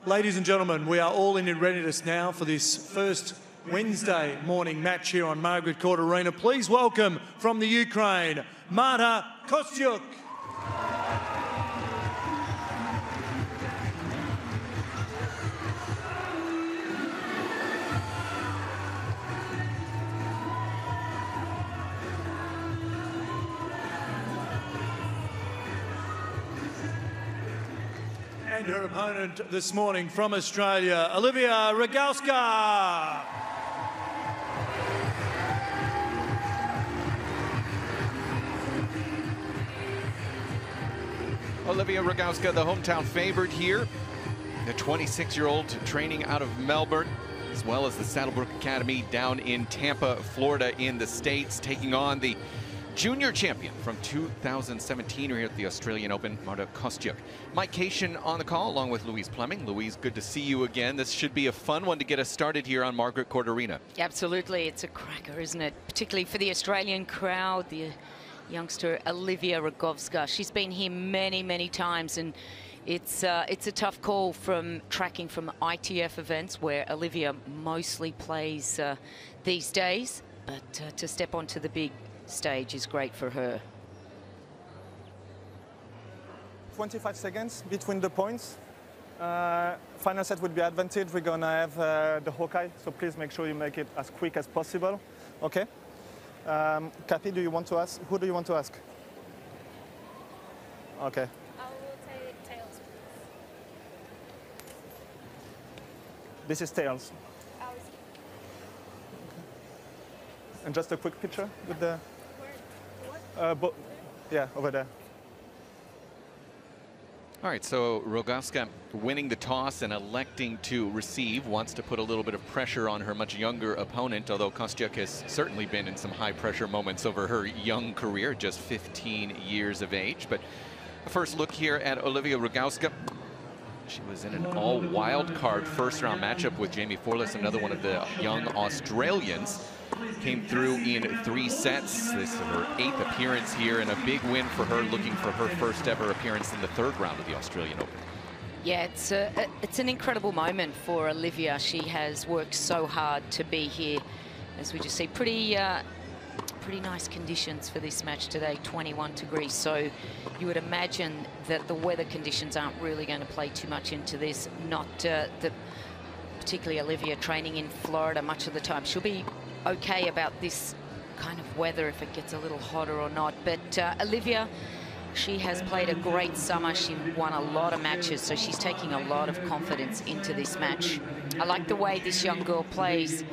Ladies and gentlemen, we are all in readiness now for this first Wednesday morning match here on Margaret Court Arena. Please welcome from the Ukraine, Marta, Kostyuk. And her opponent this morning from Australia, Olivia Rogowska. Olivia Rogowska, the hometown favorite here. The 26-year-old training out of Melbourne, as well as the Saddlebrook Academy down in Tampa, Florida in the States, taking on the junior champion from 2017 here at the Australian Open, Marta Kostyuk. Mike Cation on the call, along with Louise Plemming. Louise, good to see you again. This should be a fun one to get us started here on Margaret Court Arena. Absolutely. It's a cracker, isn't it? Particularly for the Australian crowd, the youngster Olivia Rogowska. She's been here many, many times, and it's a tough call from tracking from ITF events where Olivia mostly plays these days, but to step onto the big stage is great for her. 25 seconds between the points. Final set would be advantage. We're gonna have the Hawkeye, so please make sure you make it as quick as possible. Okay. Cappy, do you want to ask? Who do you want to ask? Okay. I will take tails. This is tails. And just a quick picture with the. Yeah, over there. All right, so Rogowska winning the toss and electing to receive, wants to put a little bit of pressure on her much younger opponent, although Kostyuk has certainly been in some high pressure moments over her young career, just 15 years of age. But a first look here at Olivia Rogowska. She was in an all wild card first round matchup with Jamie Forless, another one of the young Australians. Came through in 3 sets. This is her 8th appearance here, and a big win for her, looking for her first ever appearance in the 3rd round of the Australian Open. Yeah, it's an incredible moment for Olivia. She has worked so hard to be here. As we just see, pretty nice conditions for this match today, 21 degrees. So you would imagine that the weather conditions aren't really going to play too much into this. Not particularly Olivia training in Florida much of the time. She'll be okay about this kind of weather if it gets a little hotter or not. But Olivia, she has played a great summer. She won a lot of matches, so she's taking a lot of confidence into this match. I like the way this young girl plays,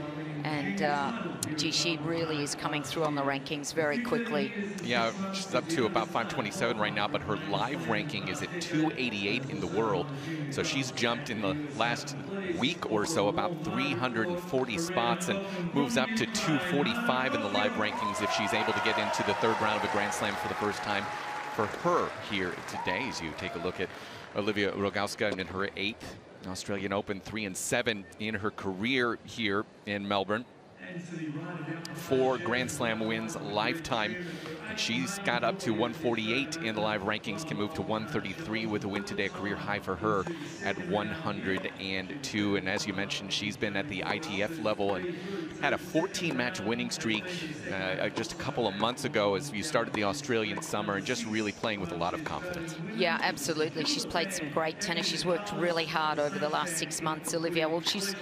and gee, she really is coming through on the rankings very quickly. Yeah, she's up to about 527 right now, but her live ranking is at 288 in the world. So she's jumped in the last week or so about 340 spots and moves up to 245 in the live rankings if she's able to get into the 3rd round of a Grand Slam for the first time for her here today. As you take a look at Olivia Rogowska in her 8th Australian Open, 3-7 in her career here in Melbourne. 4 Grand Slam wins lifetime, and she's got up to 148 in the live rankings, can move to 133 with a win today, a career high for her at 102. And as you mentioned, she's been at the ITF level and had a 14-match winning streak just a couple of months ago as you started the Australian summer, and just really playing with a lot of confidence. Yeah, absolutely. She's played some great tennis. She's worked really hard over the last 6 months, Olivia. Well, she's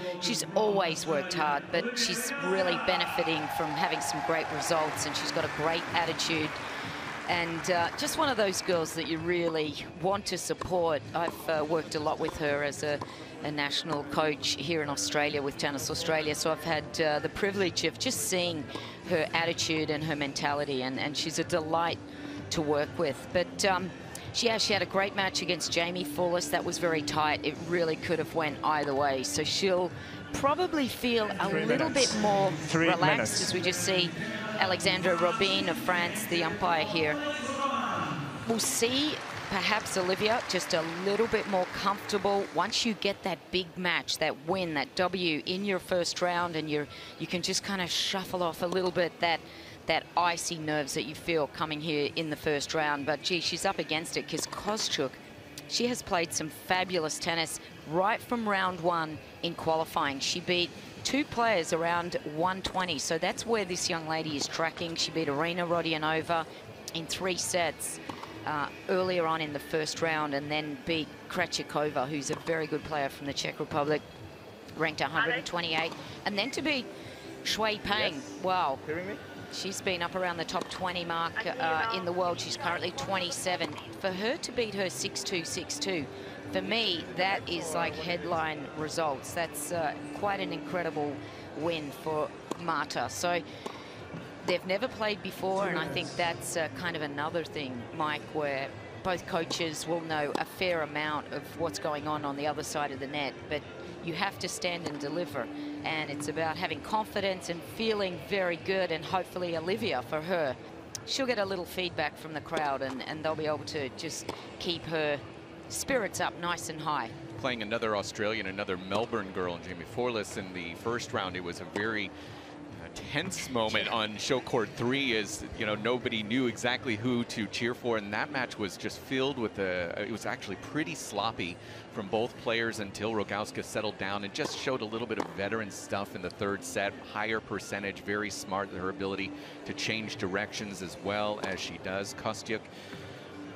always worked hard, but she's really benefiting from having some great results, and she's got a great attitude, and just one of those girls that you really want to support. I've worked a lot with her as a national coach here in Australia with Tennis Australia, so I've had the privilege of just seeing her attitude and her mentality, and she's a delight to work with. But she had a great match against Jamie Forless. That was very tight. It really could have went either way, so she'll probably feel a little bit more relaxed as we just see Alexandra Robin of France, the umpire here. We'll see perhaps Olivia just a little bit more comfortable once you get that big match, that win, that W in your first round, and you can just kind of shuffle off a little bit that icy nerves that you feel coming here in the first round. But gee, she's up against it because Kostyuk she has played some fabulous tennis right from round 1 in qualifying. She beat 2 players around 120, so that's where this young lady is tracking. She beat Arina Rodionova in 3 sets earlier on in the first round, and then beat Krejcikova, who's a very good player from the Czech Republic, ranked 128, and then to beat Shui Peng. Yes. Wow. Hearing me? She's been up around the top 20 mark in the world. She's currently 27. For her to beat her 6-2, 6-2, for me, that is like headline results. That's quite an incredible win for Marta. So they've never played before, and I think that's kind of another thing, Mike, where both coaches will know a fair amount of what's going on the other side of the net, but you have to stand and deliver. And it's about having confidence and feeling very good, and hopefully Olivia, for her, she'll get a little feedback from the crowd, and they'll be able to just keep her spirits up nice and high. Playing another Australian, another Melbourne girl, and Jamie Forless in the first round. It was a very tense moment on show court 3, as you know, nobody knew exactly who to cheer for, and that match was just filled with it was actually pretty sloppy from both players until Rogowska settled down and just showed a little bit of veteran stuff in the 3rd set. Higher percentage, very smart, her ability to change directions as well as she does. Kostyuk,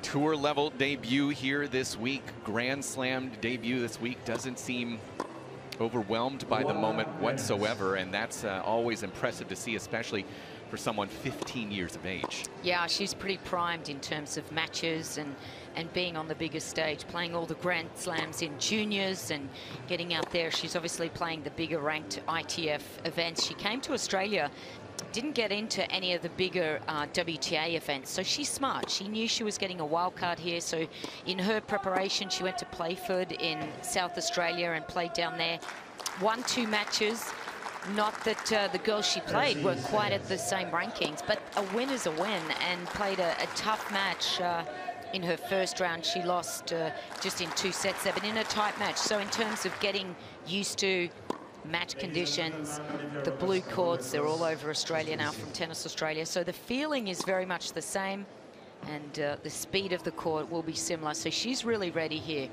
tour level debut here this week, Grand Slam debut this week, doesn't seem overwhelmed by the moment whatsoever, and that's always impressive to see, especially for someone 15 years of age. Yeah, she's pretty primed in terms of matches and being on the biggest stage, playing all the Grand Slams in juniors and getting out there. She's obviously playing the bigger ranked ITF events. She came to Australia, didn't get into any of the bigger WTA events, so she's smart. She knew she was getting a wild card here, so in her preparation she went to Playford in South Australia and played down there. Won 2 matches. Not that the girls she played were quite at the same rankings, but a win is a win, and played a tough match in her first round. She lost just in 2 sets there, but in a tight match. So in terms of getting used to match conditions, the blue courts, they're all over Australia now from Tennis Australia, so the feeling is very much the same, and the speed of the court will be similar, so she's really ready here.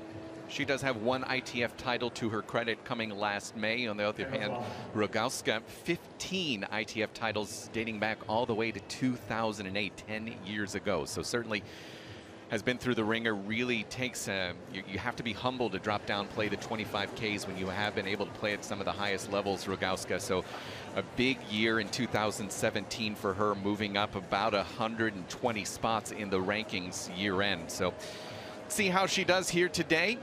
She does have 1 ITF title to her credit coming last May. On the other hand, Rogowska, 15 ITF titles dating back all the way to 2008, 10 years ago. So certainly has been through the ringer. Really takes you have to be humble to drop down, play the 25Ks when you have been able to play at some of the highest levels, Rogowska. So a big year in 2017 for her, moving up about 120 spots in the rankings year end. So see how she does here today.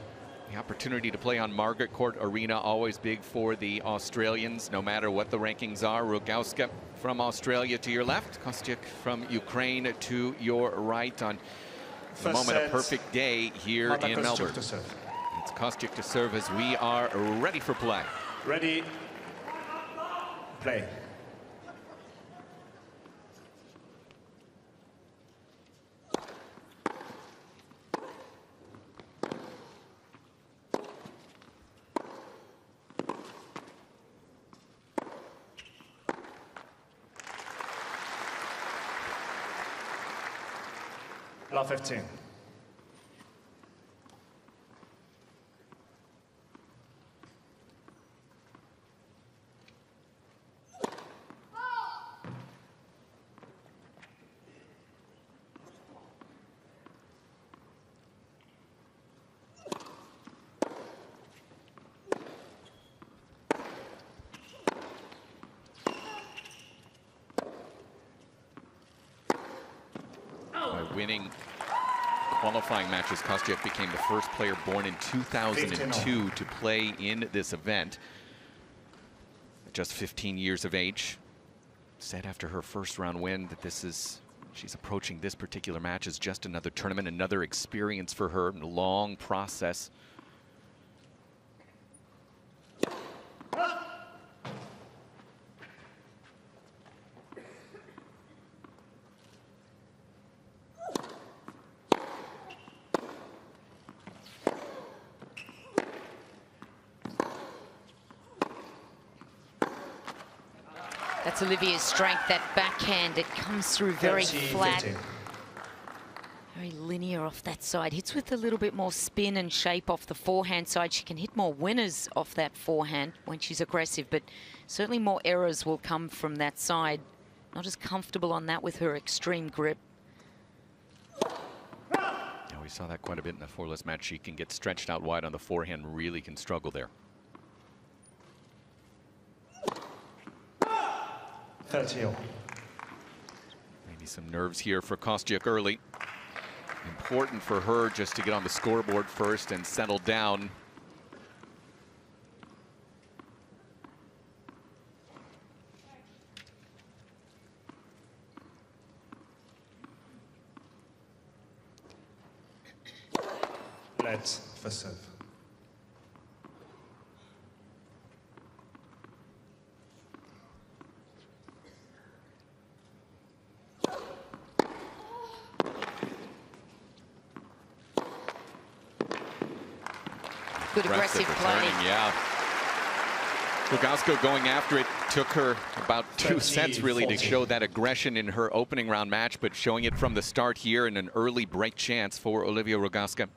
The opportunity to play on Margaret Court Arena, always big for the Australians, no matter what the rankings are. Rogowska from Australia to your left, Kostyuk from Ukraine to your right, on the moment, a perfect day here Marta, in Melbourne. to serve. It's Kostyuk to serve as we are ready for play. Ready, play. Love 15. By winning qualifying matches, Kostyuk became the first player born in 2002 to play in this event. Just 15 years of age. Said after her first round win that she's approaching this particular match as just another tournament, another experience for her, a long process. That's Olivia's strength, that backhand, it comes through very flat. 15. Very linear off that side. Hits with a little bit more spin and shape off the forehand side. She can hit more winners off that forehand when she's aggressive, but certainly more errors will come from that side. Not as comfortable on that with her extreme grip. Yeah, we saw that quite a bit in the fourless match. She can get stretched out wide on the forehand, really can struggle there. 30. Maybe some nerves here for Kostyuk early. Important for her just to get on the scoreboard first and settle down. Let's for serve. Good aggressive play. Yeah. Rogowska going after it took her about 2 sets really to show that aggression in her opening round match, but showing it from the start here and an early break chance for Olivia Rogowska.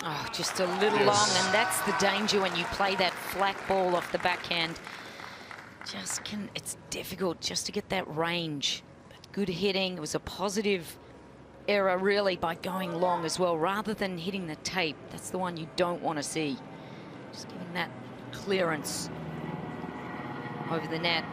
Oh, just a little long, and that's the danger when you play that flat ball off the backhand. It's difficult just to get that range. But good hitting. It was a positive error, really, by going long as well, rather than hitting the tape. That's the one you don't want to see. Just giving that clearance over the net.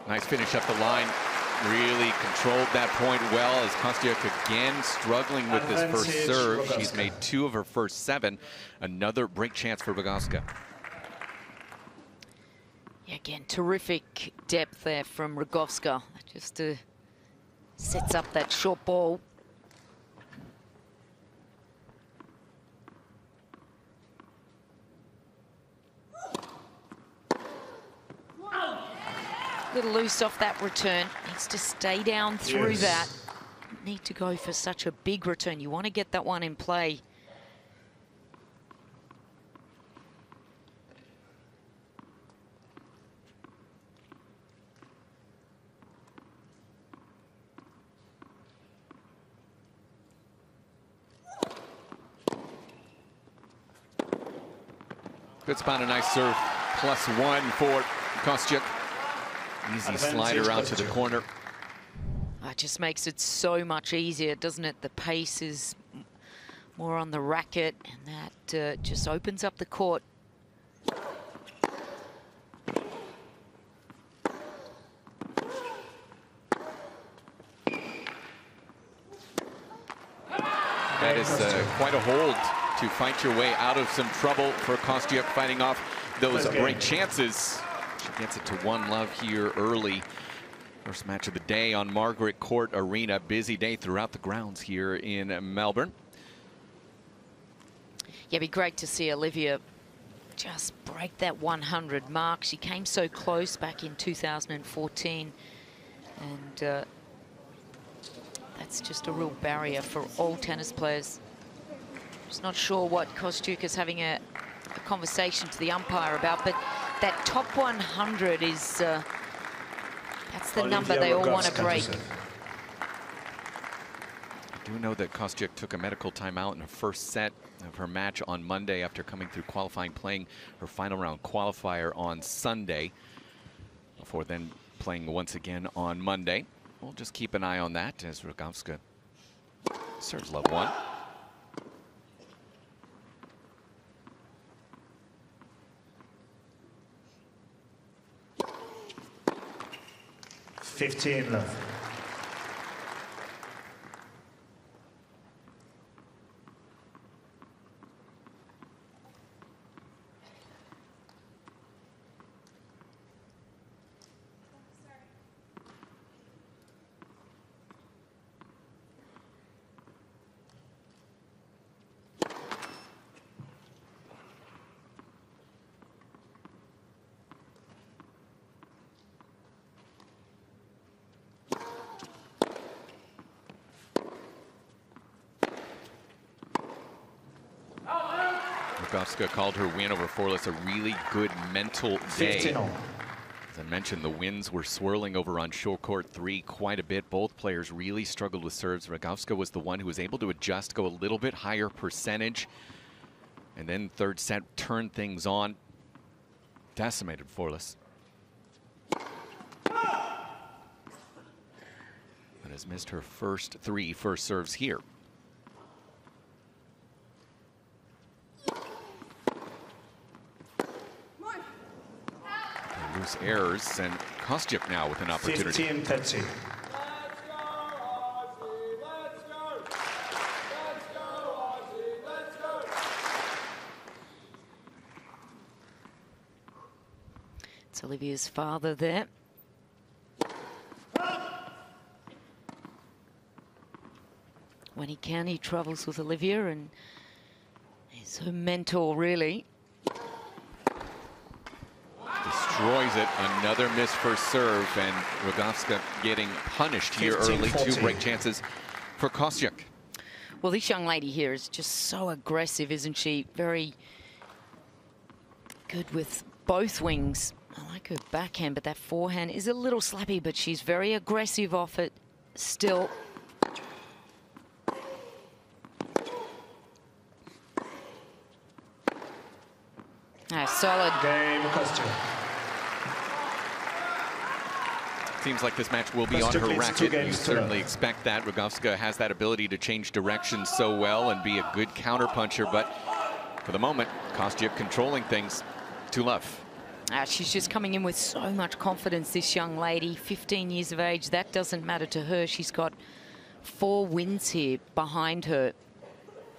Nice finish up the line. Really controlled that point well as Kostyuk again struggling with this first serve. She's made 2 of her first 7. Another break chance for Rogowska. Yeah, again, terrific depth there from Rogowska. Just sets up that short ball. A little loose off that return. Needs to stay down through that. Need to go for such a big return. You want to get that one in play. Good spot, a nice serve. +1 for Kostyuk. Easy slider out to the corner. It just makes it so much easier, doesn't it? The pace is more on the racket, and that just opens up the court. That is quite a hold to fight your way out of some trouble for Kostyuk, fighting off those break chances. She gets it to 1-love here early. First match of the day on Margaret Court Arena. Busy day throughout the grounds here in Melbourne. Yeah, it'd be great to see Olivia just break that 100 mark. She came so close back in 2014. And that's just a real barrier for all tennis players. Just not sure what Kostyuk is having a conversation to the umpire about, but that top 100 is, that's the number they all want to break. I do know that Kostyuk took a medical timeout in her first set of her match on Monday after coming through qualifying, playing her final round qualifier on Sunday, before then playing once again on Monday. We'll just keep an eye on that as Rogowska serves love 1. 15 love. Rogowska called her win over Forless a really good mental day. As I mentioned, the winds were swirling over on short court 3 quite a bit. Both players really struggled with serves. Rogowska was the one who was able to adjust, go a little bit higher percentage. And then third set, turn things on. Decimated Forless. But has missed her first 3 first serves here. Loose errors, and Kostyuk now with an opportunity. 15-30. It's Olivia's father there. When he can, he travels with Olivia, and he's her mentor, really. Destroys it. Another miss first serve, and Rogowska getting punished here early. 2 break chances for Kostyuk. Well, this young lady here is just so aggressive, isn't she? Very good with both wings. I like her backhand, but that forehand is a little slappy, but she's very aggressive off it still. Solid. Game Kostyuk. Seems like this match will be on her racket. You certainly expect that. Rogowska has that ability to change direction so well and be a good counterpuncher, but for the moment, Kostyuk controlling things. 2 love. She's just coming in with so much confidence, this young lady. 15 years of age, that doesn't matter to her. She's got 4 wins here behind her.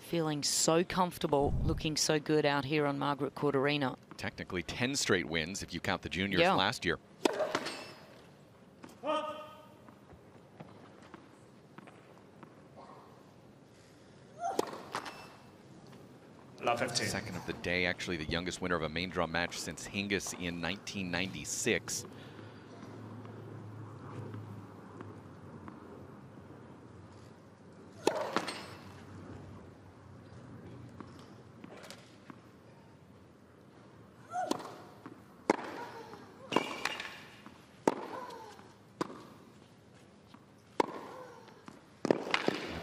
Feeling so comfortable, looking so good out here on Margaret Court Arena. Technically 10 straight wins if you count the juniors last year. Love 15. Second of the day, actually the youngest winner of a main draw match since Hingis in 1996.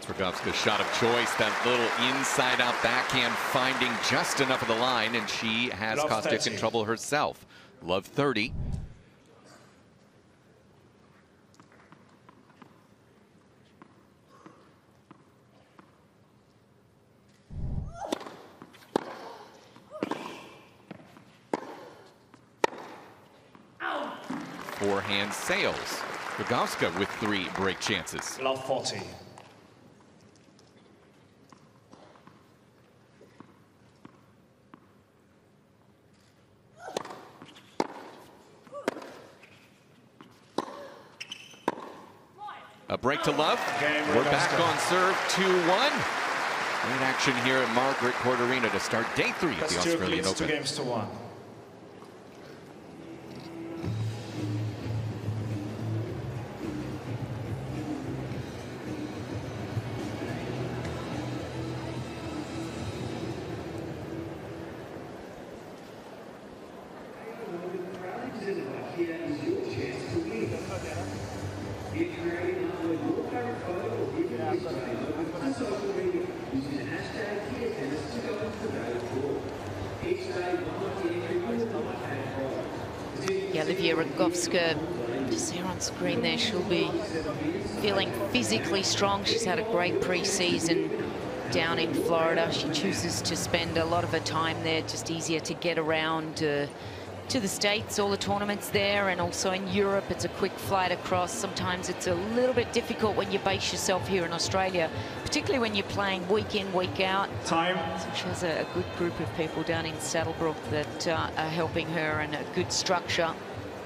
Rogowska's shot of choice, that little inside-out backhand finding just enough of the line, and she has Kostyuk in trouble herself. Love 30. Forehand sails. Rogowska with 3 break chances. Love 40. A break to love. We're back on serve 2-1. Great action here at Margaret Court Arena to start day 3 of the Australian Open. 2 games to 1. Olivia Rogowska, just here on screen there, she'll be feeling physically strong. She's had a great pre-season down in Florida. She chooses to spend a lot of her time there, just easier to get around, to the States, all the tournaments there, and also in Europe, it's a quick flight across. Sometimes it's a little bit difficult when you base yourself here in Australia, particularly when you're playing week in, week out. Time. So she has a good group of people down in Saddlebrook that are helping her, and a good structure.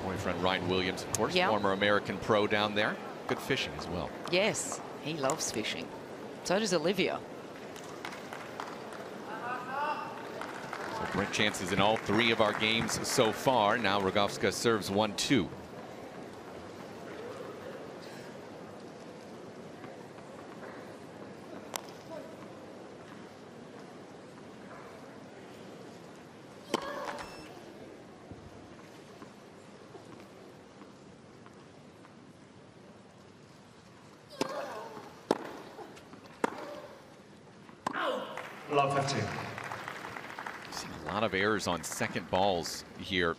Boyfriend Ryan Williams, of course, Yep. former American pro down there. Good fishing as well. Yes, he loves fishing. So does Olivia. Break chances in all 3 of our games so far. Now Rogowska serves 1-2. Love 15. A lot of errors on second balls here.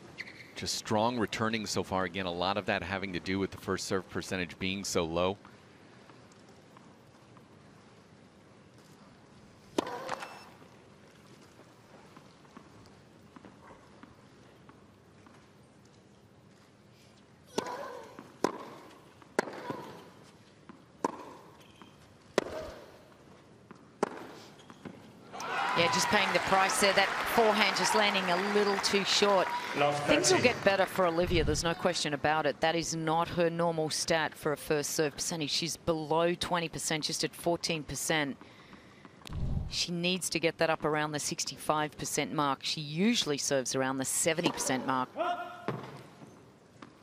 Just strong returning so far. Again, a lot of that having to do with the first serve percentage being so low. Yeah, just paying the price there. That forehand just landing a little too short. Things will get better for Olivia, there's no question about it. That is not her normal stat for a first serve percentage. She's below 20%, just at 14%. She needs to get that up around the 65% mark. She usually serves around the 70% mark.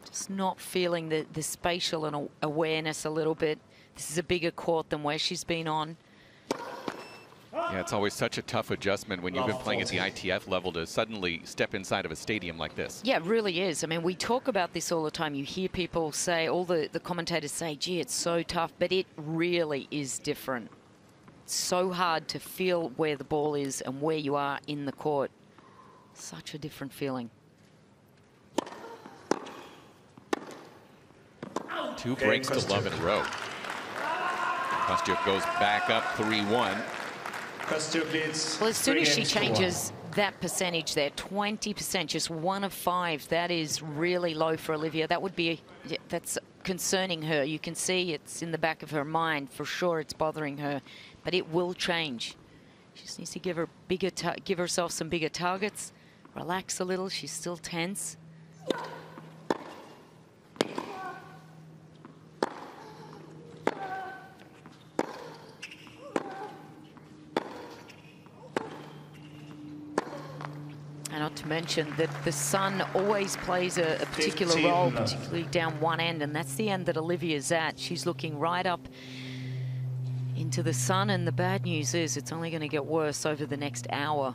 Just not feeling the spatial and awareness a little bit. This is a bigger court than where she's been on. Yeah, it's always such a tough adjustment when you've been playing at the ITF level to suddenly step inside of a stadium like this. Yeah, it really is. I mean, we talk about this all the time. You hear people say, all the commentators say, gee, it's so tough, but it really is different. It's so hard to feel where the ball is and where you are in the court. Such a different feeling. 2 breaks to love in a row. Kostyuk goes back up 3-1. Kostyuk leads. Well, as soon as she changes that percentage there, 20%, just 1 of 5, that is really low for Olivia. That would be, that's concerning her. You can see it's in the back of her mind. For sure it's bothering her, but it will change. She just needs to give herself some bigger targets, relax a little. She's still tense. And not to mention that the sun always plays a particular role, particularly down one end, and that's the end that Olivia's at. She's looking right up into the sun, and the bad news is it's only going to get worse over the next hour.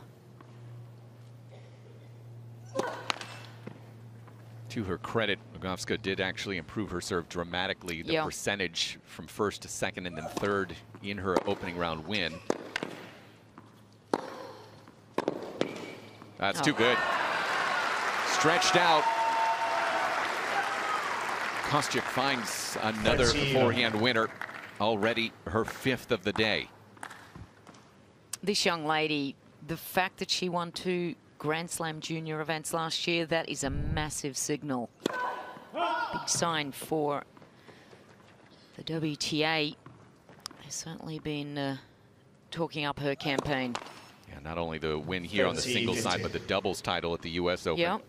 To her credit, Rogowska did actually improve her serve dramatically. The percentage from first to second and then third in her opening round win. That's too good. Stretched out. Kostyuk finds another forehand winner. Already her 5th of the day. This young lady, the fact that she won 2 Grand Slam junior events last year, that is a massive signal. Big sign for the WTA. They've certainly been talking up her campaign. Yeah, not only the win here on the singles side, but the doubles title at the US Open. Yep.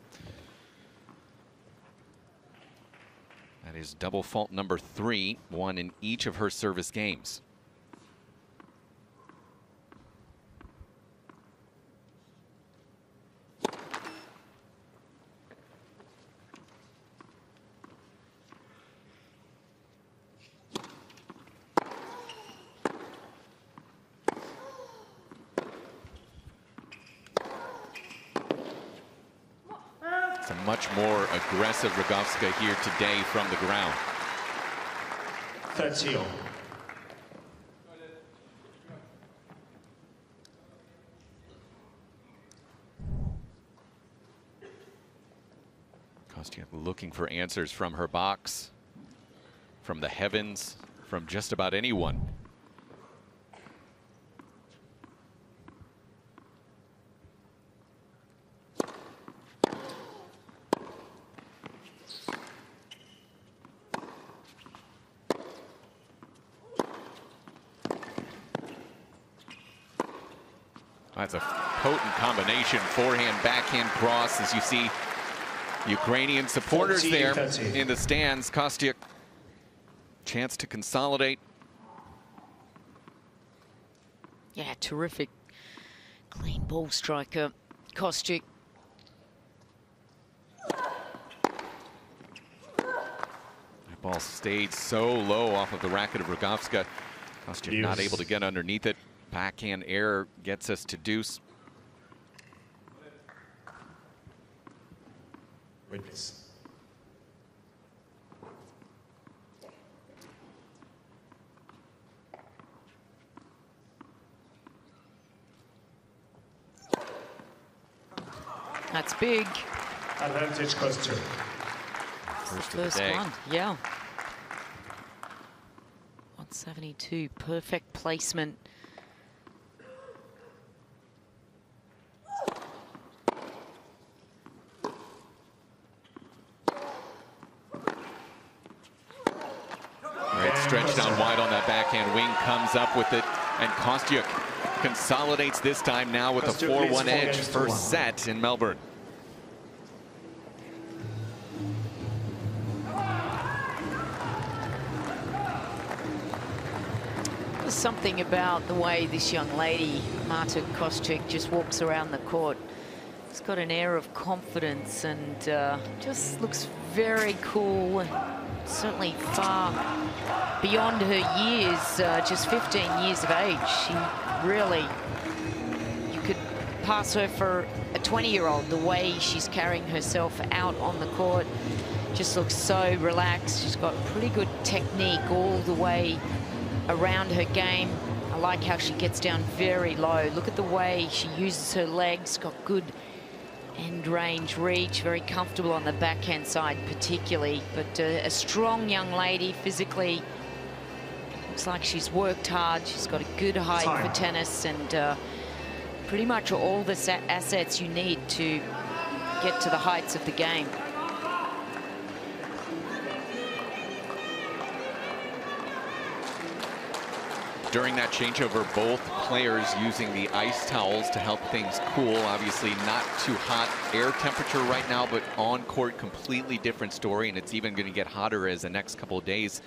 That is double fault number 3, won in each of her service games. It's a much more aggressive Rogowska here today from the ground. 30. Kostyuk looking for answers from her box, from the heavens, from just about anyone. That's a potent combination, forehand, backhand cross, as you see Ukrainian supporters there in the stands. Kostyuk, chance to consolidate. Yeah, terrific. Clean ball striker, Kostyuk. That ball stayed so low off of the racket of Rogowska. Kostyuk not able to get underneath it. Backhand error gets us to deuce. Wait, please. That's big. Advantage Kostyuk. First First of the day. one, yeah. 172, perfect placement. Right, stretched down wide on that backhand wing, comes up with it, and Kostyuk consolidates this time now with a 4-1 edge. First set in Melbourne. There's something about the way this young lady, Marta Kostyuk, just walks around the court. She's got an air of confidence and just looks very cool. Certainly far beyond her years, just 15 years of age. She really, you could pass her for a 20-year-old. The way she's carrying herself out on the court just looks so relaxed. She's got pretty good technique all the way around her game. I like how she gets down very low. Look at the way she uses her legs, got good end range reach, very comfortable on the backhand side particularly, but a strong young lady physically. Looks like she's worked hard. She's got a good height for tennis and pretty much all the assets you need to get to the heights of the game. During that changeover, both players using the ice towels to help things cool. Obviously not too hot air temperature right now, but on court, completely different story, and it's even going to get hotter as the next couple of days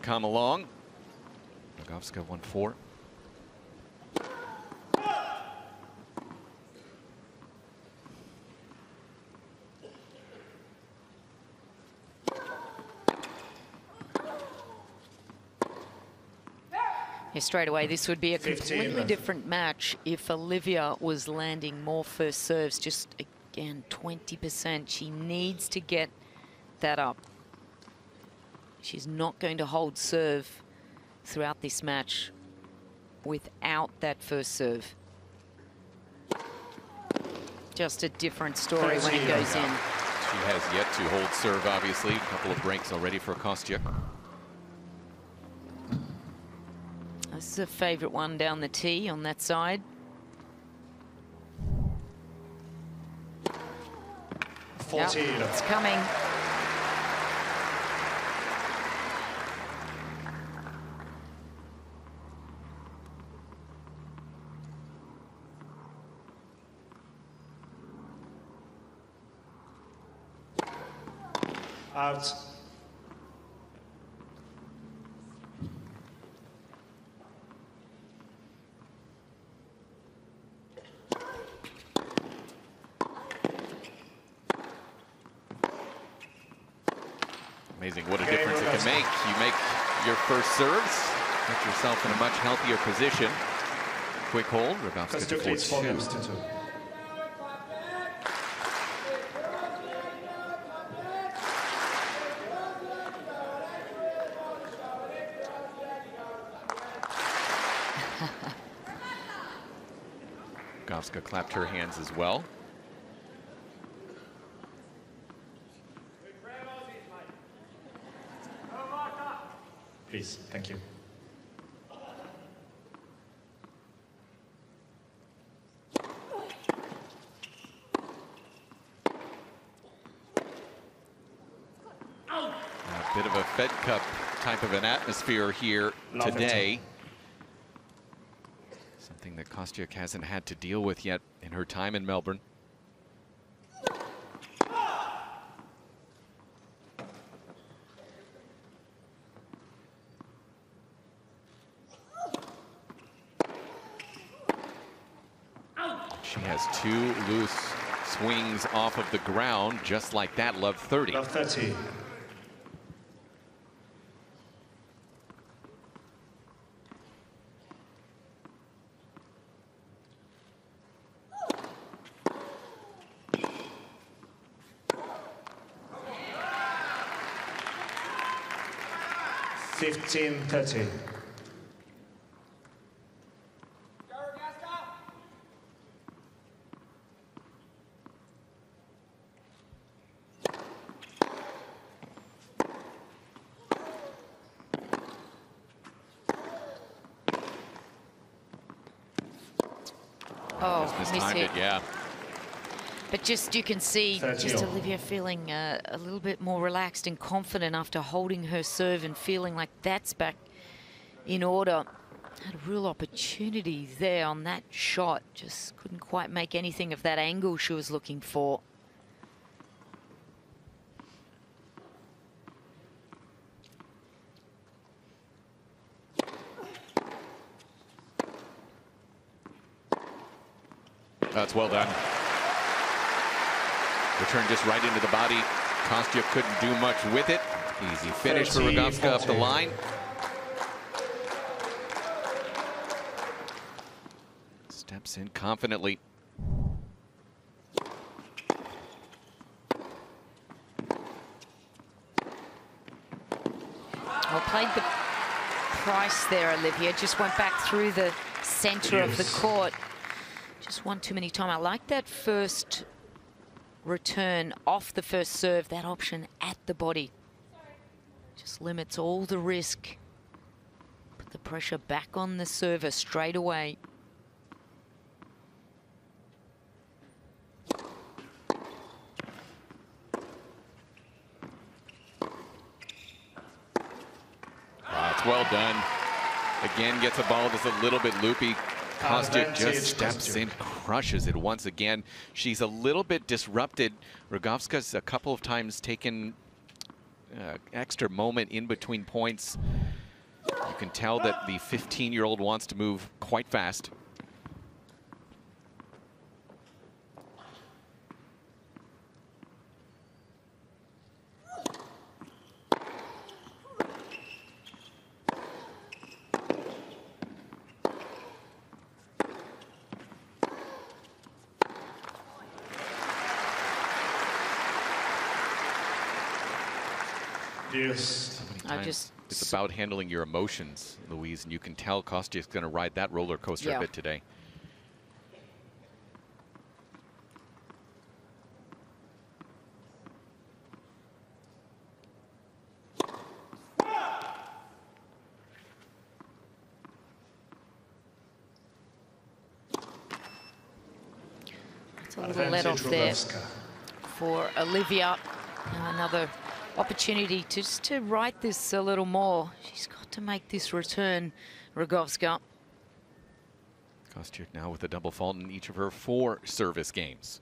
come along. Rogowska 1-4. Straight away, this would be a completely different match if Olivia was landing more first serves. Just again, 20%. She needs to get that up. She's not going to hold serve throughout this match without that first serve. Just a different story when it goes in. She has yet to hold serve, obviously. A couple of breaks already for Kostyuk. This is a favorite one down the tee on that side. 14. Yep, it's coming. Out. Amazing what a difference it can make. You make your first serves, put yourself in a much healthier position. Quick hold, Rogowska to 4-2. Rogowska clapped her hands as well. Please, thank you. A bit of a Fed Cup type of an atmosphere here today. Something that Kostyuk hasn't had to deal with yet in her time in Melbourne. She has 2 loose swings off of the ground, just like that. Love 30. Love 30. $15-30. Oh, mistimed it, yeah. But just, you can see 30 just all. Olivia feeling a little bit more relaxed and confident after holding her serve and feeling like that's back in order. Had a real opportunity there on that shot. Just couldn't quite make anything of that angle she was looking for. That's well done. Return just right into the body. Kostyuk couldn't do much with it. Easy finish for Rogowska up the line. Steps in confidently. Well, played the price there, Olivia. Just went back through the center of the court. Just one too many times. I like that first return off the first serve, that option at the body. Just limits all the risk. Put the pressure back on the server straight away. It's well done. Again, gets a ball that's a little bit loopy. Kostyuk just steps in, crushes it once again. She's a little bit disrupted. Rogowska's a couple of times taken extra moment in between points. You can tell that the 15-year-old wants to move quite fast. Yes. It's about handling your emotions, Louise, and you can tell Kostyuk's going to ride that roller coaster a bit today. It's a little let off there for Olivia. Now another opportunity just to right this a little more. She's got to make this return, Rogowska. Kostyuk now with a double fault in each of her 4 service games.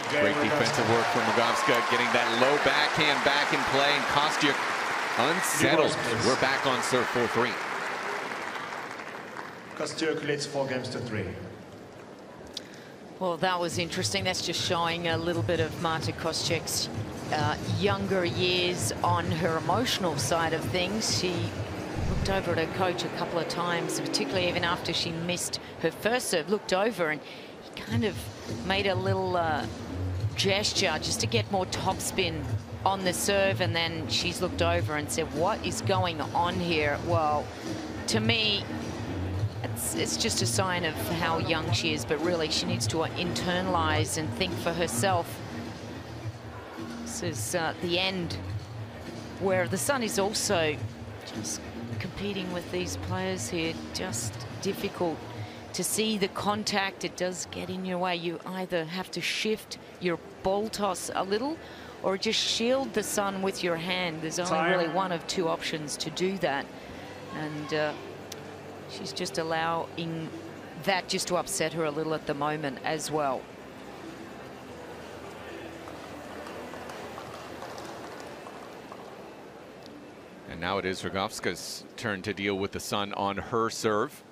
Great defensive work from Rogowska, getting that low backhand back in play, and Kostyuk unsettled. We're back on serve 4-3. Kostyuk leads 4-3. Well, that was interesting. That's just showing a little bit of Marta Kostyuk's younger years on her emotional side of things. She looked over at her coach a couple of times, particularly even after she missed her first serve, looked over and he kind of made a little gesture just to get more topspin on the serve, and then she's looked over and said, what is going on here? Well, to me, it's just a sign of how young she is, but really she needs to internalize and think for herself. This is the end where the sun is also just competing with these players here. Just difficult to see the contact. It does get in your way. You either have to shift your ball toss a little or just shield the sun with your hand. There's only really one of two options to do that. And she's just allowing that just to upset her a little at the moment as well. And now it is Rogowska's turn to deal with the sun on her serve.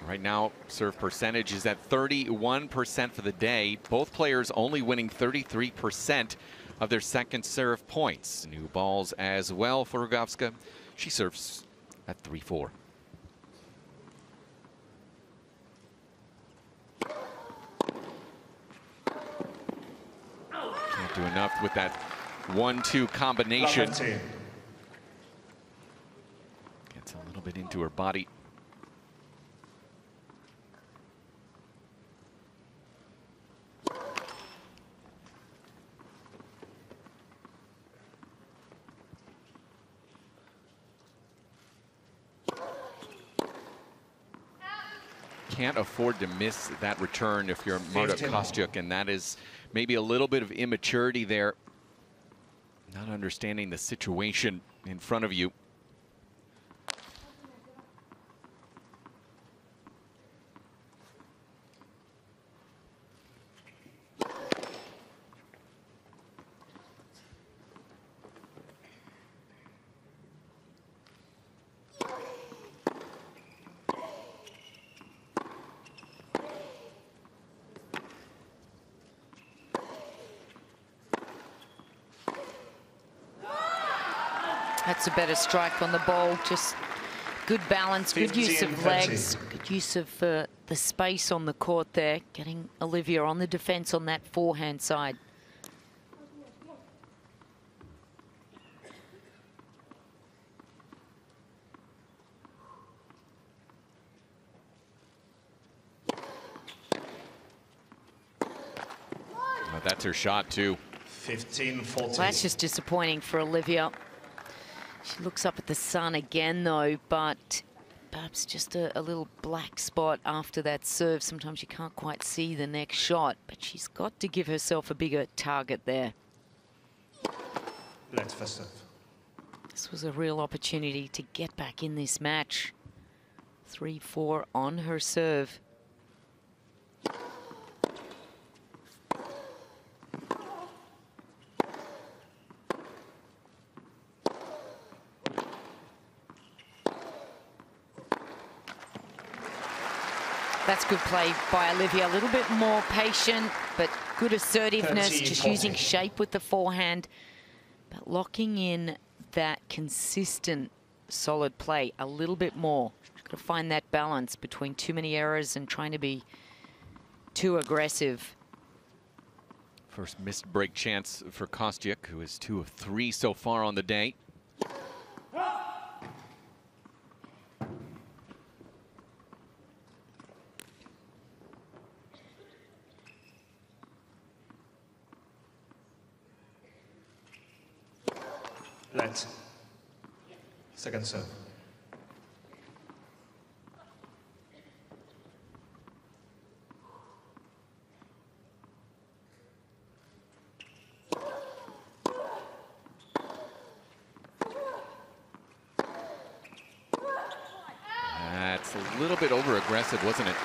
Right now, serve percentage is at 31% for the day. Both players only winning 33% of their second serve points. New balls as well for Rogowska. She serves at 3-4. Can't do enough with that 1-2 combination. Gets a little bit into her body. Can't afford to miss that return if you're Marta Kostyuk, and that is maybe a little bit of immaturity there, not understanding the situation in front of you. That's a better strike on the ball. Just good balance, good use of legs, good use of the space on the court there, getting Olivia on the defense on that forehand side. Well, that's her shot too. 15-14. Well, that's just disappointing for Olivia. She looks up at the sun again, though, but perhaps just a little black spot after that serve. Sometimes you can't quite see the next shot, but she's got to give herself a bigger target there. Let's first serve. This was a real opportunity to get back in this match. 3-4 on her serve. That's good play by Olivia. A little bit more patient, but good assertiveness, just using shape with the forehand, but locking in that consistent, solid play a little bit more. She's got to find that balance between too many errors and trying to be too aggressive. First missed break chance for Kostyuk, who is 2 of 3 so far on the day. Let's. Second serve. That's a little bit over-aggressive, wasn't it?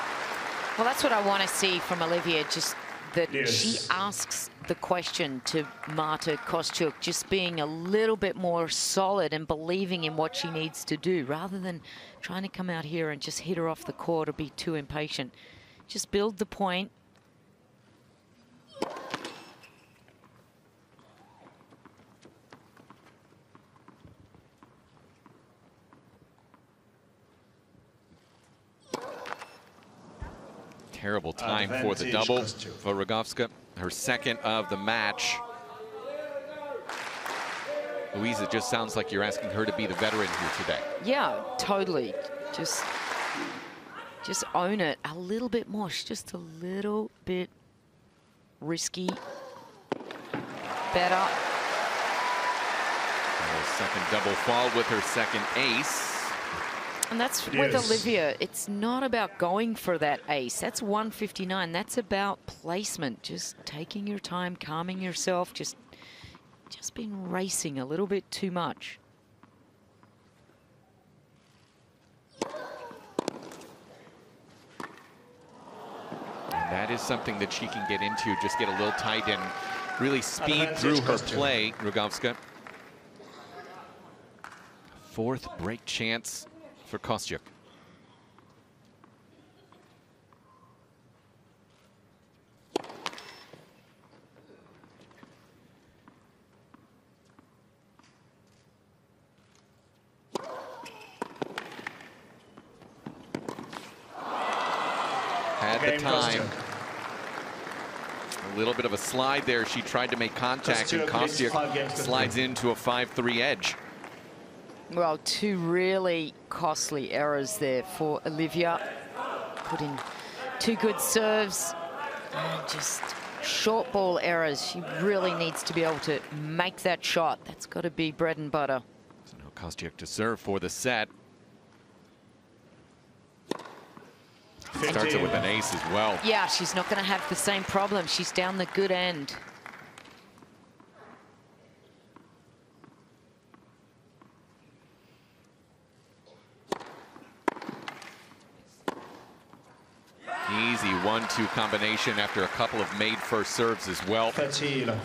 Well, that's what I want to see from Olivia, just that she Yes. asks the question to Marta Kostyuk, just being a little bit more solid and believing in what she needs to do, rather than trying to come out here and just hit her off the court or be too impatient. Just build the point. Terrible time for the double for Rogowska, her second of the match. Louise, it just sounds like you're asking her to be the veteran here today. Yeah, totally. Just own it a little bit more. She's just a little bit risky. Better. Second double fault with her second ace. And that's with Olivia. It's not about going for that ace. That's 159. That's about placement. Just taking your time, calming yourself, just been racing a little bit too much. And that is something that she can get into, just get a little tight and really speed through her play, Rogowska. Fourth break chance for Kostyuk. Had the time. A little bit of a slide there. She tried to make contact, and Kostyuk slides into a 5-3 edge. Well, two really costly errors there for Olivia. Putting two good serves and just short ball errors. She really needs to be able to make that shot. That's got to be bread and butter. So now Kostyuk to serve for the set. Starts it with an ace as well. Yeah, she's not going to have the same problem. She's down the good end. Easy 1-2 combination after a couple of made first serves as well. Facile.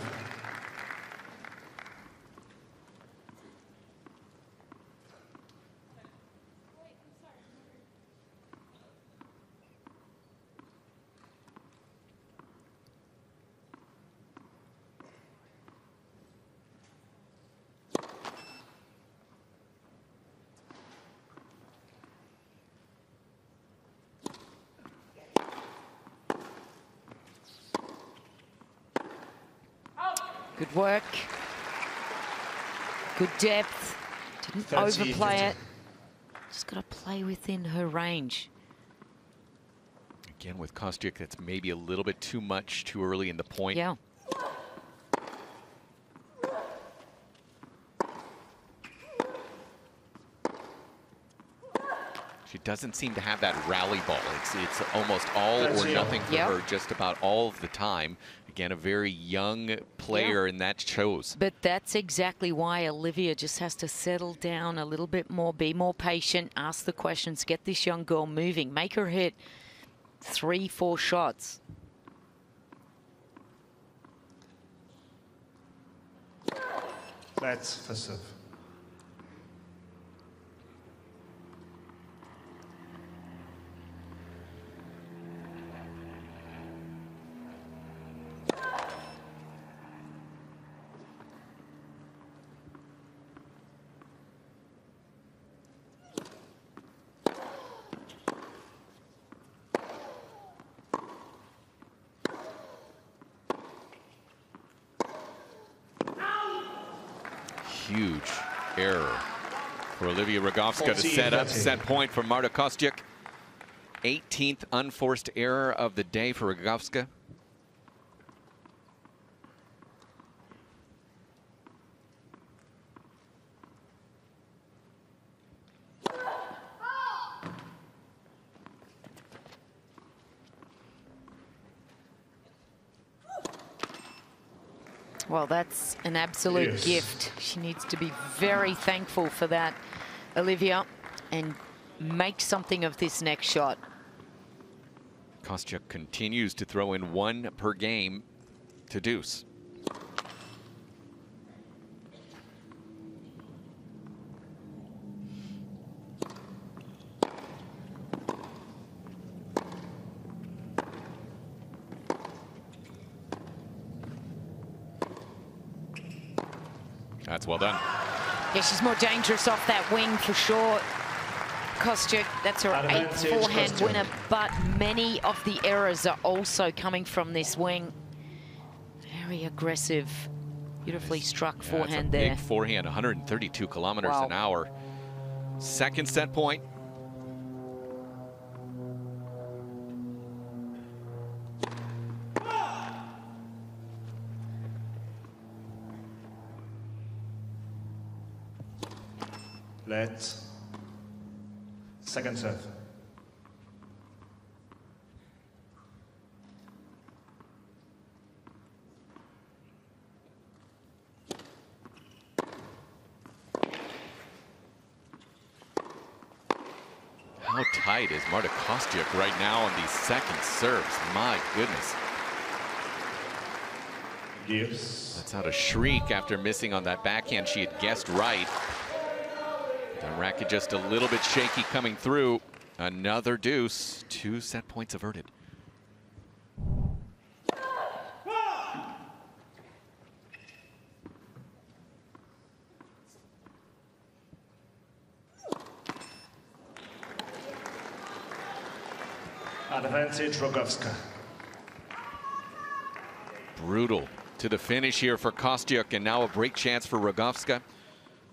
Good work. Good depth. Didn't overplay it. Just got to play within her range. Again, with Kostyuk, that's maybe a little bit too much too early in the point. Yeah. She doesn't seem to have that rally ball. It's almost all or nothing for her just about all of the time. Again, a very young player, and that shows. But that's exactly why Olivia just has to settle down a little bit more, be more patient, ask the questions, get this young girl moving, make her hit 3-4 shots. That's for serve. Huge error for Olivia Rogowska to set up set point for Marta Kostyuk. 18th unforced error of the day for Rogowska. Well, that's an absolute gift. She needs to be very thankful for that, Olivia, and make something of this next shot. Kostyuk continues to throw in one per game to deuce. That's well done. Yeah, she's more dangerous off that wing for sure. Kostyuk, that's her 8th forehand winner, but many of the errors are also coming from this wing. Very aggressive, beautifully struck forehand there. Big forehand, 132 kilometers an hour. Second set point. Let. Second serve. How tight is Marta Kostyuk right now on these second serves? My goodness. Gives. That's out a shriek after missing on that backhand. She had guessed right. The racket just a little bit shaky coming through. Another deuce. 2 set points averted. Advantage Rogowska. Brutal to the finish here for Kostyuk, and now a break chance for Rogowska.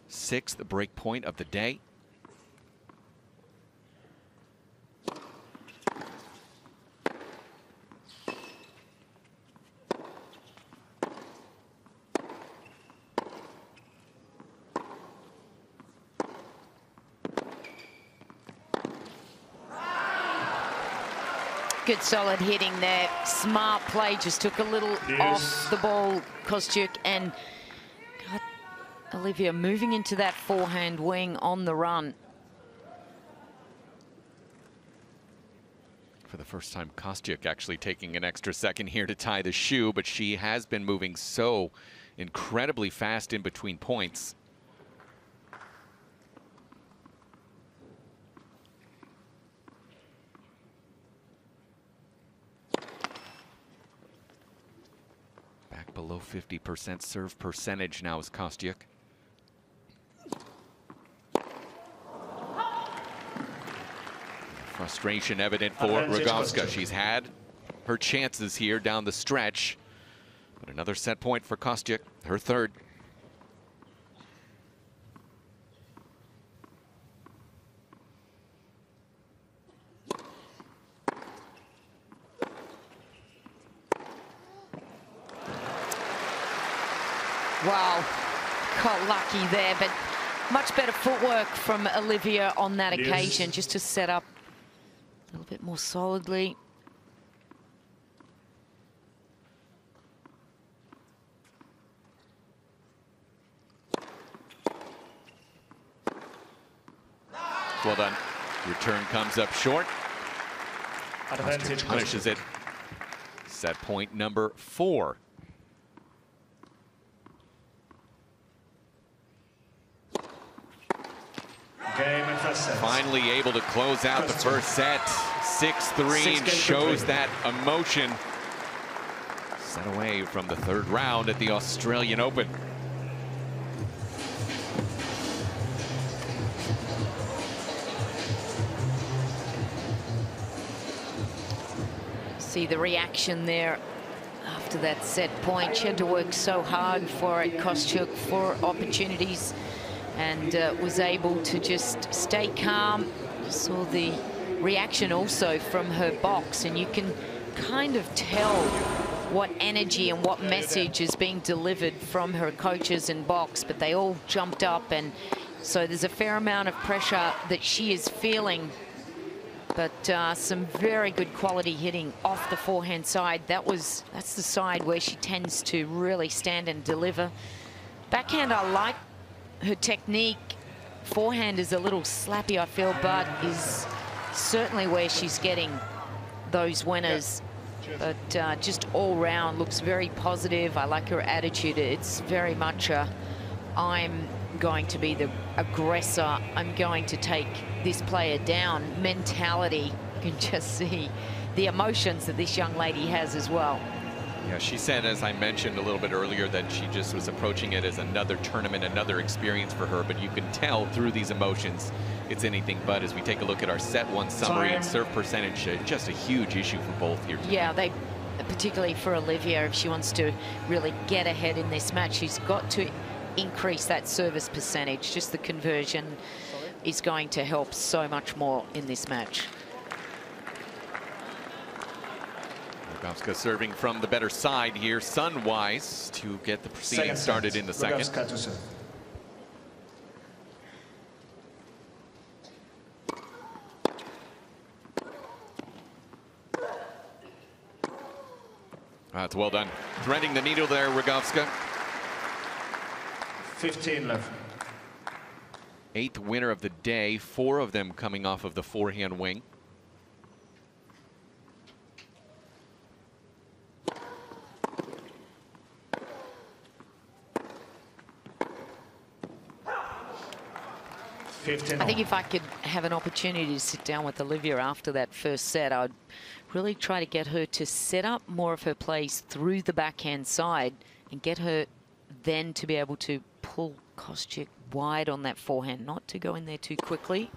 6th break point of the day. Good solid hitting there. Smart play, just took a little off the ball, Kostyuk, and got Olivia moving into that forehand wing on the run. For the first time, Kostyuk actually taking an extra second here to tie the shoe, but she has been moving so incredibly fast in between points. Below 50% serve percentage now is Kostyuk. Frustration evident for Rogowska. She's had her chances here down the stretch. But another set point for Kostyuk, her third. Wow, got lucky there, but much better footwork from Olivia on that occasion, just to set up a little bit more solidly. Well done. Return comes up short. Advantage punishes it. Set point number 4. Game and first set. Finally able to close out the first set. 6-3 and shows that emotion. Set away from the third round at the Australian Open. See the reaction there after that set point. She had to work so hard for it, Kostyuk, for opportunities, and was able to just stay calm. You saw the reaction also from her box, and you can kind of tell what energy and what message is being delivered from her coaches in box, but they all jumped up, and so there's a fair amount of pressure that she is feeling. But some very good quality hitting off the forehand side. That's the side where she tends to really stand and deliver. Backhand, I like her technique. Forehand is a little slappy, I feel, but is certainly where she's getting those winners. But just all round looks very positive. I like her attitude. It's very much a, I'm going to be the aggressor. I'm going to take this player down mentality. You can just see the emotions that this young lady has as well. Yeah, she said, as I mentioned a little bit earlier, that she just was approaching it as another tournament, another experience for her. But you can tell through these emotions, it's anything but. As we take a look at our set one summary and serve percentage, just a huge issue for both here today. Yeah, particularly for Olivia, if she wants to really get ahead in this match, she's got to increase that service percentage. Just the conversion is going to help so much more in this match. Rogowska serving from the better side here, sun-wise, to get the proceedings started in the second. That's well done. Threading the needle there, Rogowska. 15 left. 8th winner of the day, 4 of them coming off of the forehand wing. I think if I could have an opportunity to sit down with Olivia after that first set, I'd really try to get her to set up more of her plays through the backhand side and get her then to be able to pull Kostyuk wide on that forehand, not to go in there too quickly.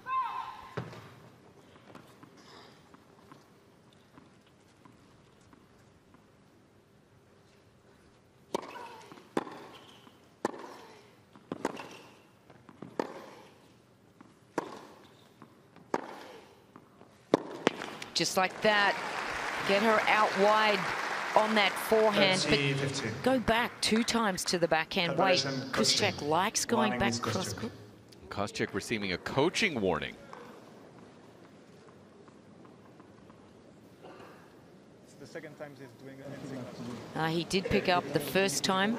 Just like that, get her out wide on that forehand, but 15. go back 2 times to the backhand. Wait, Kostyuk likes going back cross court. Kostyuk receiving a coaching warning. It's the second time he's doing anything. He did pick up the first time.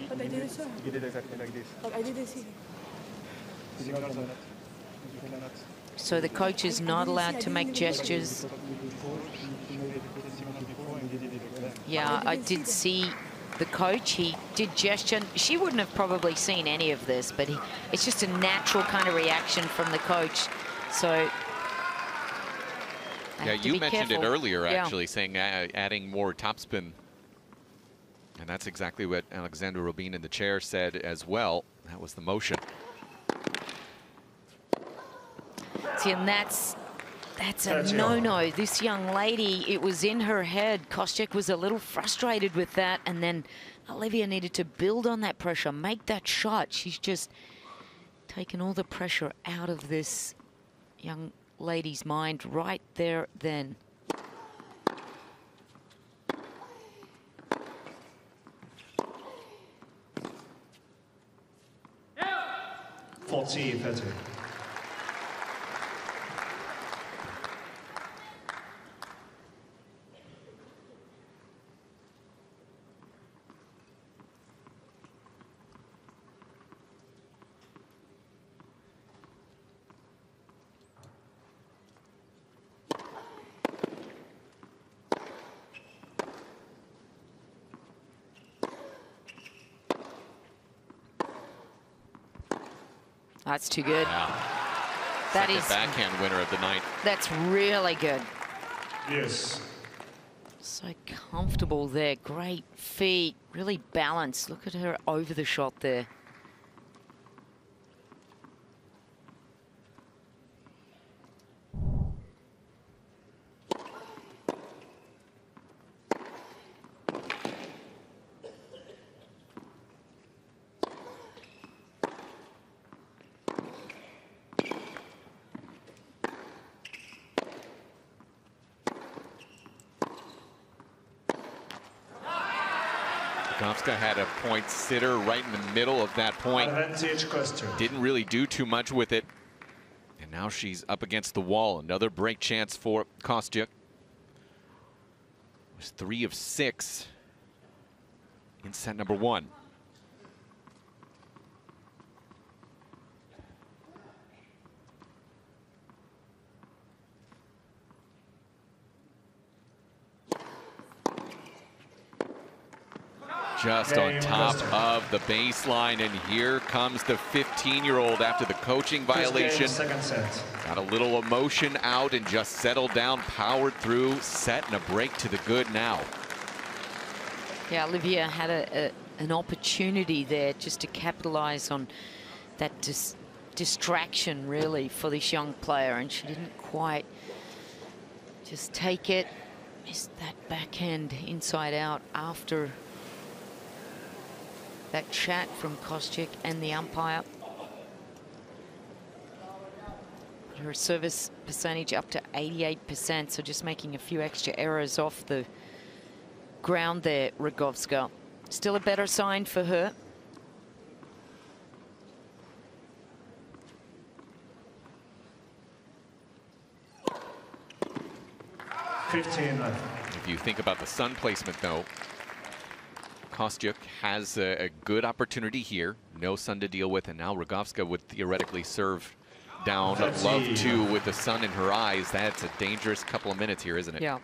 But I did it, sir. He did exactly like this. But I didn't see it. So the coach is not allowed to make gestures. Yeah, I did see the coach. He did gesture. She wouldn't have probably seen any of this, but it's just a natural kind of reaction from the coach. So yeah, you mentioned it earlier, actually, saying adding more topspin. And that's exactly what Alexander Robin in the chair said as well. That was the motion. See, and that's a no-no. This young lady, it was in her head. Kostyuk was a little frustrated with that, and then Olivia needed to build on that pressure, make that shot. She's just taken all the pressure out of this young lady's mind right there then. Yeah. 40-30. That's too good. Yeah. That Second is backhand winner of the night. That's really good. Yes. So comfortable there. Great feet. Really balanced. Look at her over the shot there. Rogowska had a point sitter right in the middle of that point. Advantage Kostyuk. Didn't really do too much with it. And now she's up against the wall. Another break chance for Kostyuk. It was 3 of 6 in set number 1. Just on top of the baseline, and here comes the 15-year-old after the coaching violation. Second set. Got a little emotion out and just settled down, powered through, set and a break to the good now. Yeah, Olivia had an opportunity there just to capitalize on that distraction, really, for this young player, and she didn't quite just take it. Missed that backhand inside out after that chat from Kostyuk and the umpire. Her service percentage up to 88%, so just making a few extra errors off the ground there, Rogowska. Still a better sign for her. $15. If If you think about the sun placement, though, Kostyuk has a good opportunity here. No sun to deal with, and now Rogowska would theoretically serve down love 2 with the sun in her eyes. That's a dangerous couple of minutes here, isn't it? Yeah.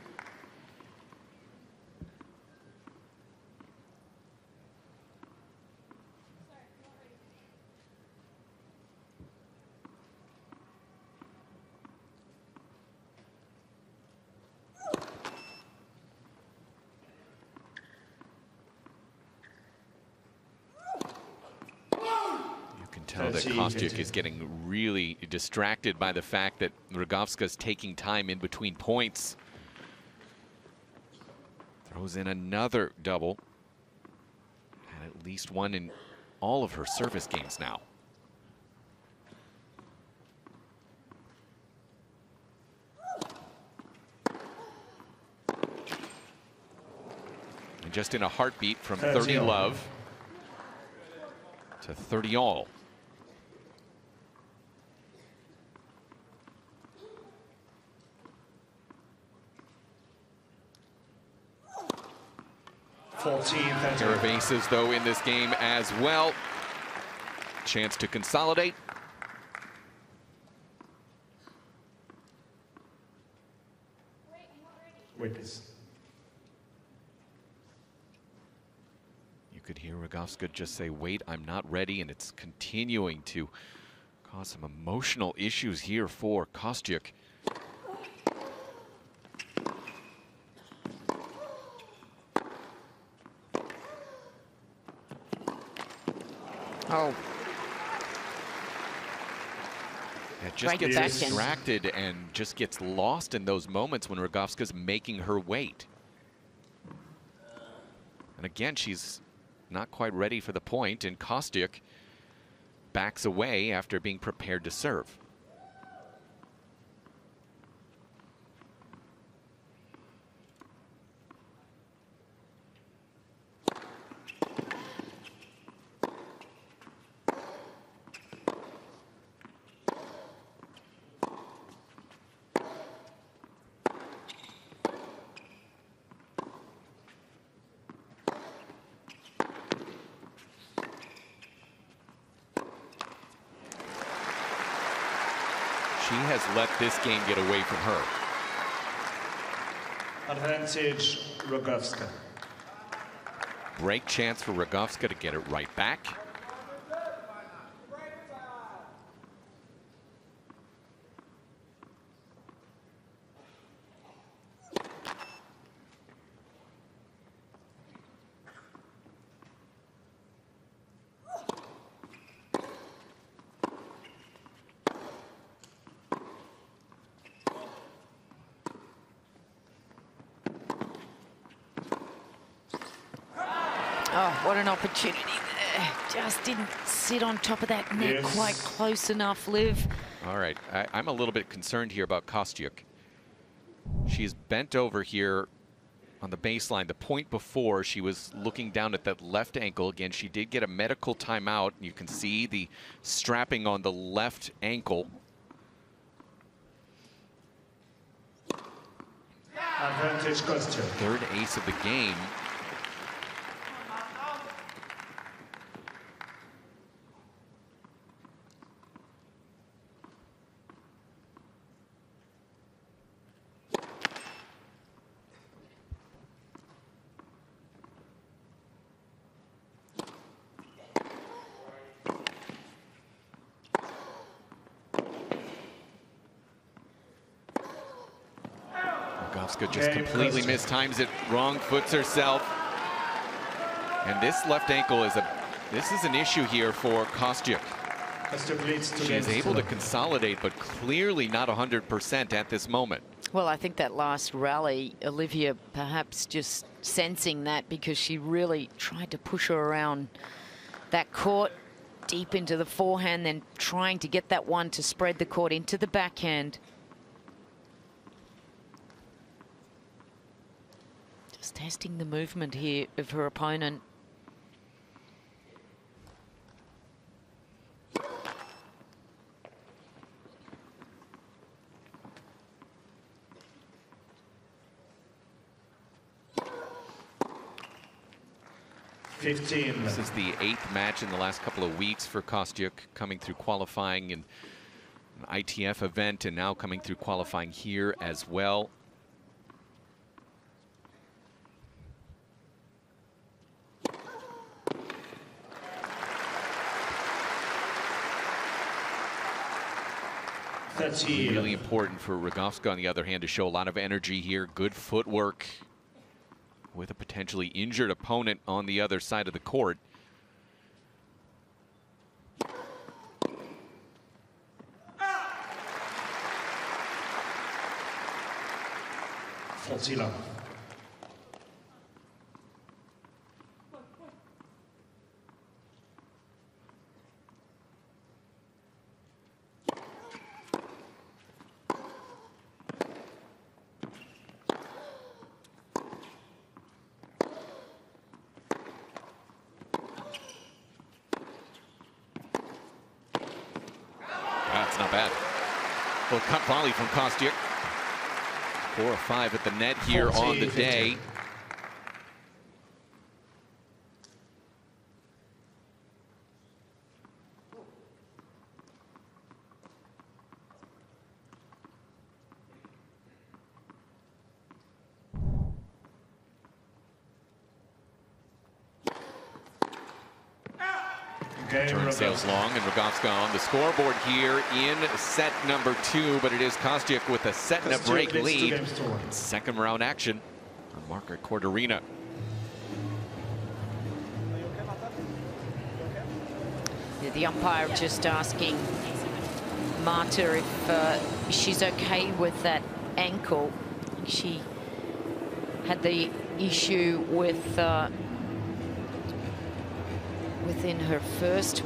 Tell that Kostyuk is getting really distracted by the fact that Rogowska's taking time in between points. Throws in another double. And at least one in all of her service games now. And just in a heartbeat from 30 love to 30 all. Pair of aces, though, in this game as well. Chance to consolidate. Witness. You could hear Rogowska just say, wait, I'm not ready, and it's continuing to cause some emotional issues here for Kostyuk. Oh. It just gets distracted and just gets lost in those moments when Rogowska's making her wait. And again, she's not quite ready for the point, and Kostyuk backs away after being prepared to serve. She has let this game get away from her. Advantage, Rogowska. Break chance for Rogowska to get it right back. Oh, what an opportunity there. Just didn't sit on top of that net quite close enough, Liv. All right, I'm a little bit concerned here about Kostyuk. She's bent over here on the baseline. The point before, she was looking down at that left ankle. Again, she did get a medical timeout. You can see the strapping on the left ankle. Advantage Kostyuk. Third ace of the game. Rogowska just completely mistimes it, wrong foots herself. And this left ankle is an issue here for Kostyuk. She's able to consolidate, but clearly not 100% at this moment. Well, I think that last rally, Olivia perhaps just sensing that, because she really tried to push her around that court deep into the forehand, then trying to get that one to spread the court into the backhand. Just testing the movement here of her opponent. 15. This is the 8th match in the last couple of weeks for Kostyuk, coming through qualifying in an ITF event and now coming through qualifying here as well. Really important for Rogowska, on the other hand, to show a lot of energy here. Good footwork with a potentially injured opponent on the other side of the court. Fontila. That's not bad. Well, cut volley from Kostyuk. 4 or 5 at the net here on the day. Turn sails long, and Rogowska on the scoreboard here in set number 2, but it is Kostyuk with a set and a break lead in second round action on Margaret Court Arena. The umpire just asking Marta if she's okay with that ankle. She had the issue with within her first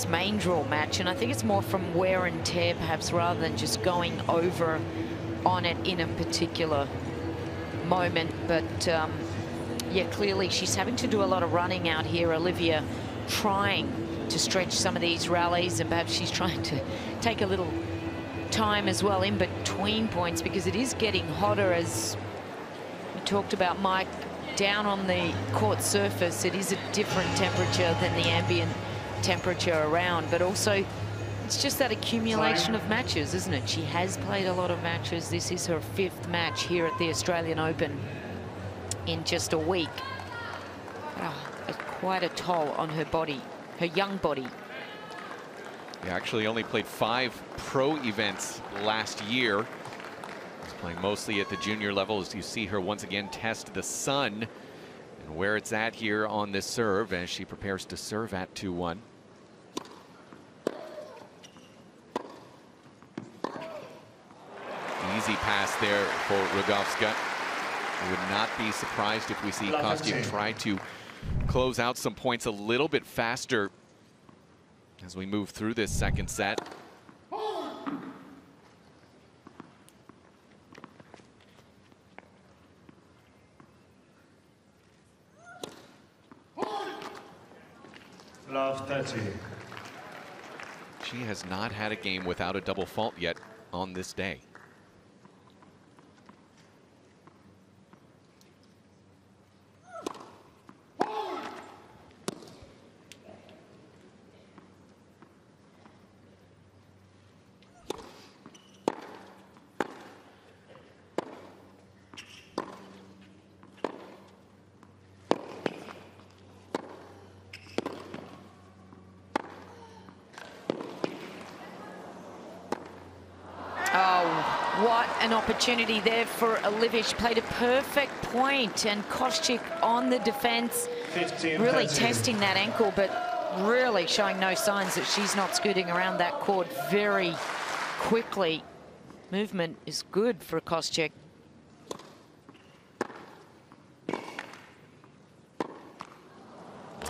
main draw match, and I think it's more from wear and tear perhaps, rather than just going over on it in a particular moment. But yeah, clearly she's having to do a lot of running out here, Olivia, trying to stretch some of these rallies, and perhaps she's trying to take a little time as well in between points, because it is getting hotter, as we talked about, Mike. Down on the court surface, it is a different temperature than the ambient temperature around, but also it's just that accumulation of matches, isn't it? She has played a lot of matches. This is her 5th match here at the Australian Open in just a week. Quite a toll on her body, her young body. He actually only played 5 pro events last year. Playing mostly at the junior level, as you see her once again test the sun and where it's at here on this serve as she prepares to serve at 2-1. Easy pass there for Rogowska. I would not be surprised if we see Kostyuk try to close out some points a little bit faster as we move through this second set. Love 30. She has not had a game without a double fault yet on this day. What an opportunity there for Olivia. She played a perfect point, and Kostyuk on the defense, really testing that ankle, but really showing no signs that she's not scooting around that court very quickly. Movement is good for Kostyuk.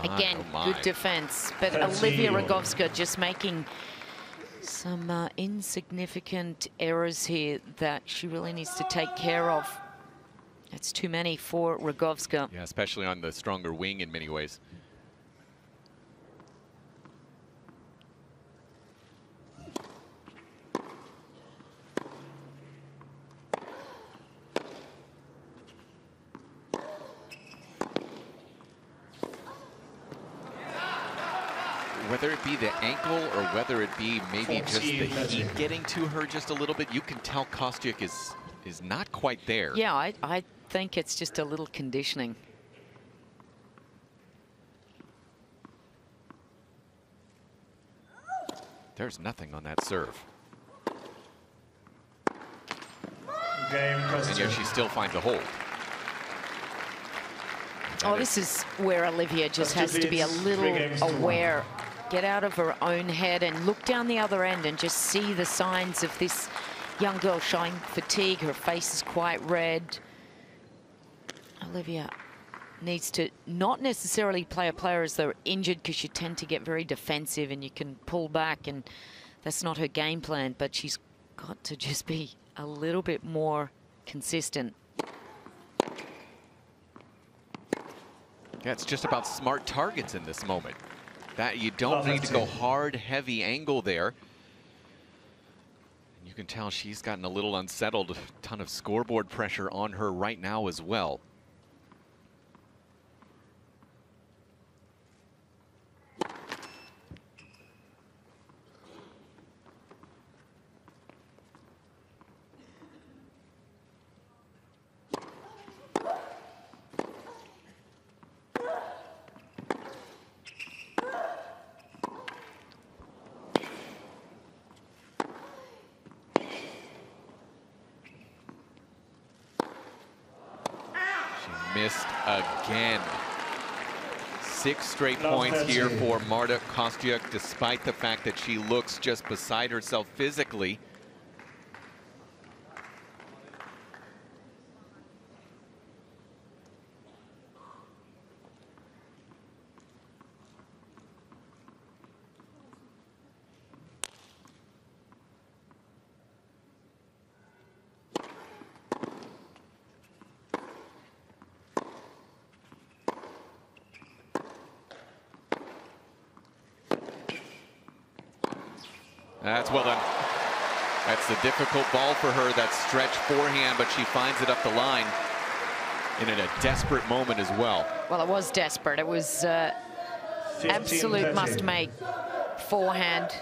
Again, good defense, but Olivia Rogowska just making some insignificant errors here that she really needs to take care of. That's too many for Rogowska. Yeah, especially on the stronger wing in many ways. Whether it be the ankle or whether it be maybe just the heat getting to her just a little bit, you can tell Kostyuk is not quite there. Yeah, I think it's just a little conditioning. There's nothing on that serve. And yet she still finds a hold. Oh, this is where Olivia just has to be a little aware. Get out of her own head and look down the other end and just see the signs of this young girl showing fatigue. Her face is quite red. Olivia needs to not necessarily play a player as they're injured, because you tend to get very defensive and you can pull back, and that's not her game plan, but she's got to just be a little bit more consistent. Yeah, it's just about smart targets in this moment. That you don't need to go hard, heavy angle there. You can tell she's gotten a little unsettled. A ton of scoreboard pressure on her right now as well. Missed again. 6 straight points here for Marta Kostyuk, despite the fact that she looks just beside herself physically. That's well done. That's the difficult ball for her, that stretch forehand, but she finds it up the line and in a desperate moment as well. Well, it was desperate. It was absolute must-make forehand.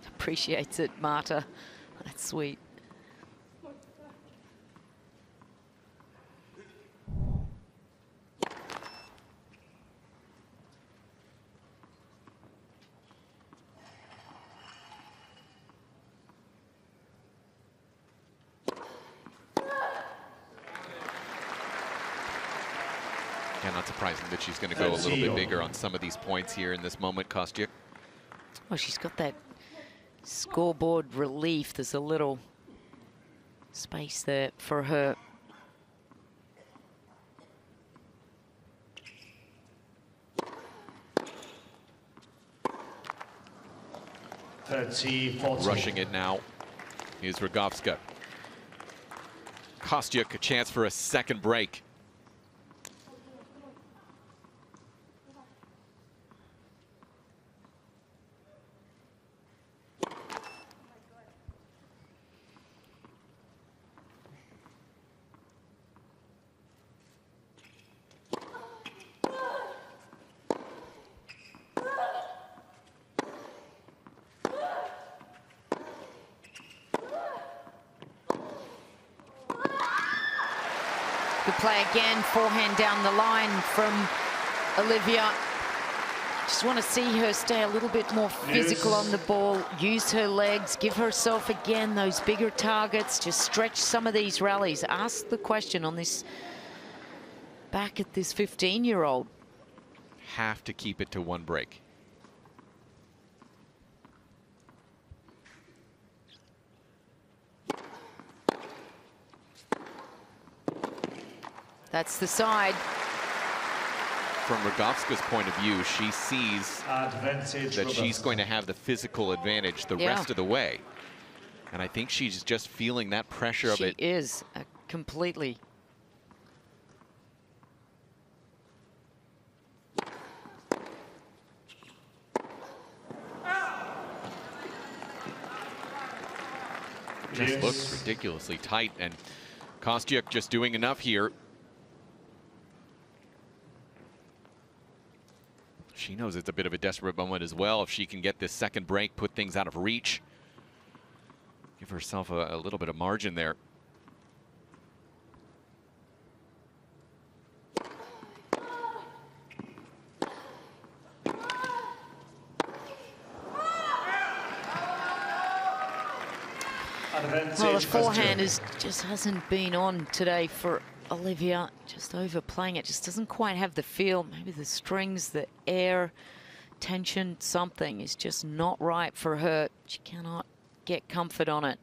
Appreciates it, Marta. That's sweet. Yeah, not surprising that she's going to go a little bit bigger on some of these points here in this moment, Kostyuk. Well, she's got that scoreboard relief. There's a little space there for her. Rushing it now is Rogowska. Kostyuk, a chance for a second break. Good play again, forehand down the line from Olivia. Just want to see her stay a little bit more physical on the ball, use her legs, give herself again those bigger targets, just stretch some of these rallies. Ask the question on this, back at this 15-year-old. Have to keep it to one break. That's the side. From Rogowska's point of view, she sees that she's going to have the physical advantage the rest of the way. And I think she's just feeling that pressure of it. She is completely. Just looks ridiculously tight, and Kostyuk just doing enough here. She knows it's a bit of a desperate moment as well. If she can get this second break, put things out of reach, give herself a little bit of margin there. Well, the forehand just hasn't been on today for Olivia. Just overplaying it. Just doesn't quite have the feel. Maybe the strings, the air, tension, something is just not right for her. She cannot get comfort on it.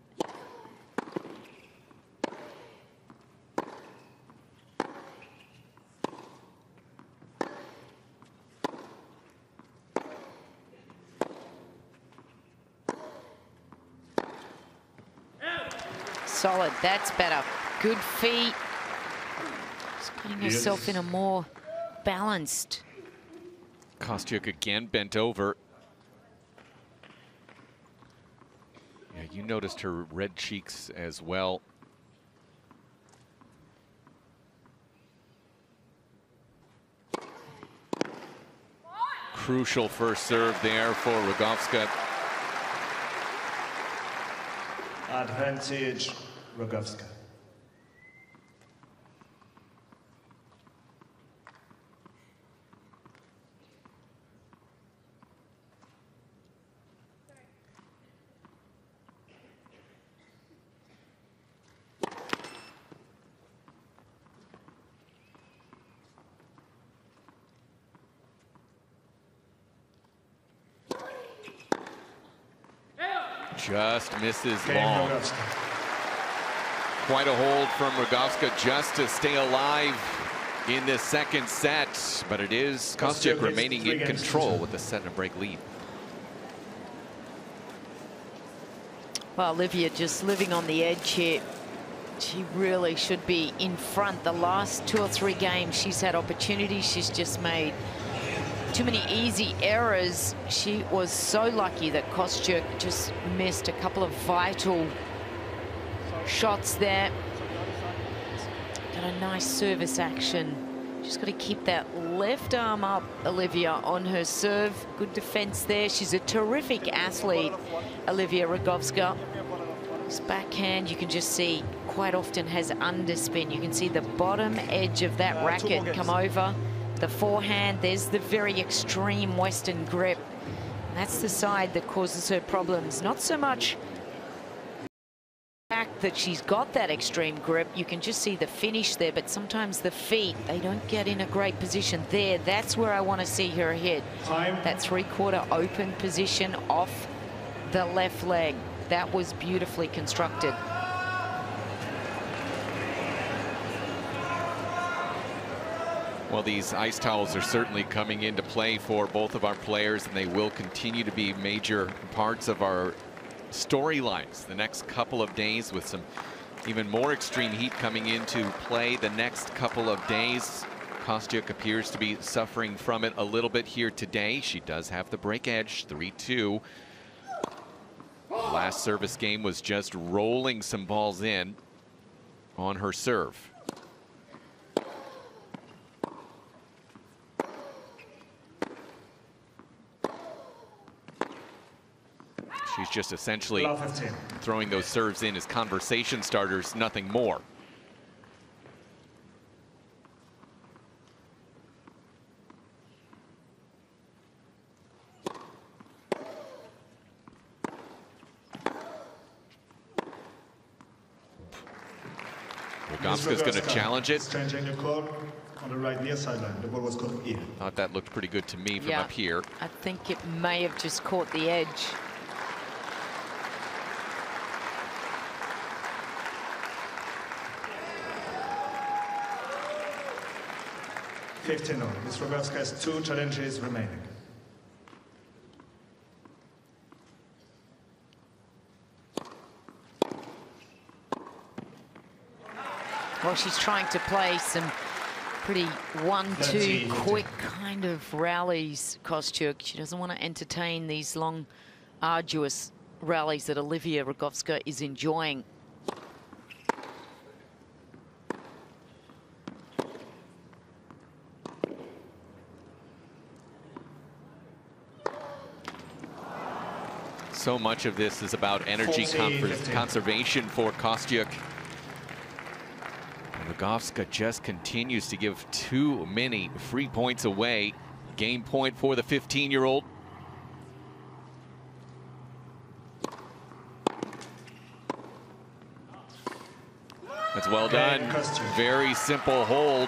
Solid, that's better. Good feet. Just putting herself in a more balanced. Kostyuk again bent over. Yeah, you noticed her red cheeks as well. Crucial first serve there for Rogowska. Advantage, Rogowska. Just misses long. Quite a hold from Rogowska just to stay alive in this second set, but it is Kostyuk remaining in control with the set and break lead. Well, Olivia just living on the edge here. She really should be in front. The last 2 or 3 games she's had opportunities. She's just made too many easy errors. She was so lucky that Kostyuk just missed a couple of vital shots there. Got a nice service action. Just got to keep that left arm up, Olivia, on her serve. Good defense there. She's a terrific athlete, Olivia Rogowska. This backhand, you can just see, quite often has underspin. You can see the bottom edge of that racket come over. The forehand, there's the very extreme Western grip. That's the side that causes her problems. Not so much the fact that she's got that extreme grip. You can just see the finish there, but sometimes the feet, they don't get in a great position there. That's where I want to see her hit. That 3/4 open position off the left leg. That was beautifully constructed. Well, these ice towels are certainly coming into play for both of our players, and they will continue to be major parts of our storylines the next couple of days, with some even more extreme heat coming into play the next couple of days. Kostyuk appears to be suffering from it a little bit here today. She does have the break edge, 3-2. Last service game was just rolling some balls in on her serve. She's just essentially throwing those serves in as conversation starters, nothing more. Rogowska's going to challenge it. Changing the call on the right near sideline. The ball was caught in. Thought that looked pretty good to me from up here. I think it may have just caught the edge. Miss Rogowska has 2 challenges remaining. Well, she's trying to play some pretty 1-2 quick kind of rallies, Kostyuk. She doesn't want to entertain these long, arduous rallies that Olivia Rogowska is enjoying. So much of this is about energy conservation for Kostyuk. Rogowska just continues to give too many free points away. Game point for the 15-year-old. That's well done. Very simple hold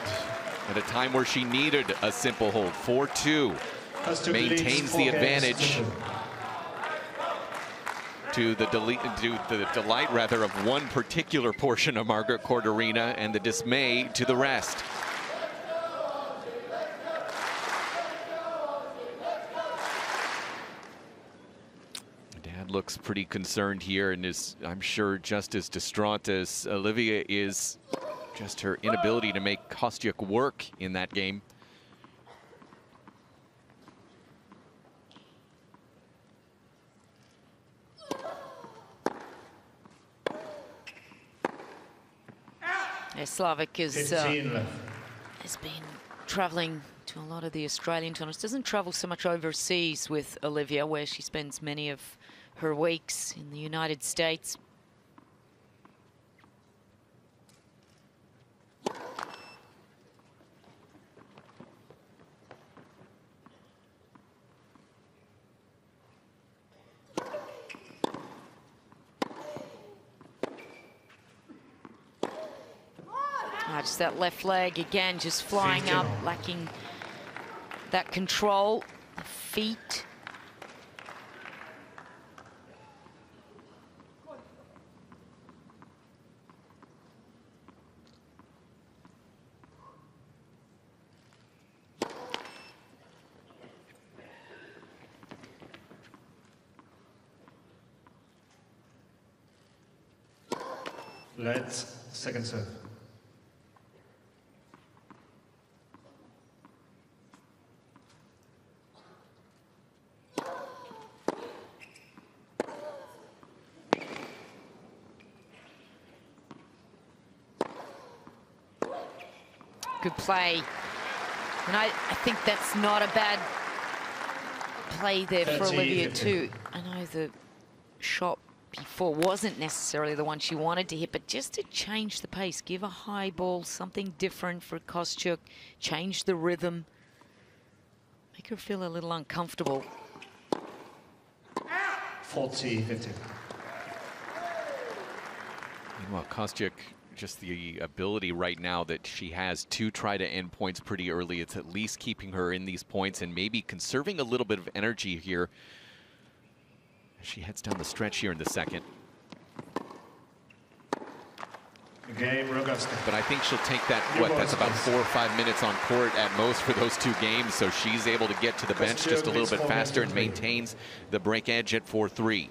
at a time where she needed a simple hold. 4-2. Maintains the advantage to the delight rather of one particular portion of Margaret Court Arena and the dismay to the rest. Dad looks pretty concerned here and is, I'm sure, just as distraught as Olivia is. Just her inability to make Kostyuk work in that game. Slavik has been travelling to a lot of the Australian tournaments. Doesn't travel so much overseas with Olivia, where she spends many of her weeks in the United States. Just that left leg again, just flying up, lacking that control, the feet. Let's second serve. Good play. And I think that's not a bad play there for Olivia too. I know the shot before wasn't necessarily the one she wanted to hit, but just to change the pace, give a high ball, something different for Kostyuk, change the rhythm, make her feel a little uncomfortable. 40-50. Meanwhile, Kostyuk, just the ability right now that she has to try to end points pretty early. It's at least keeping her in these points and maybe conserving a little bit of energy here as she heads down the stretch here in the second. Game, Rogowska. But I think she'll take that, that's about 4 or 5 minutes on court at most for those 2 games, so she's able to get to the bench just a little bit faster and maintains the break edge at 4-3.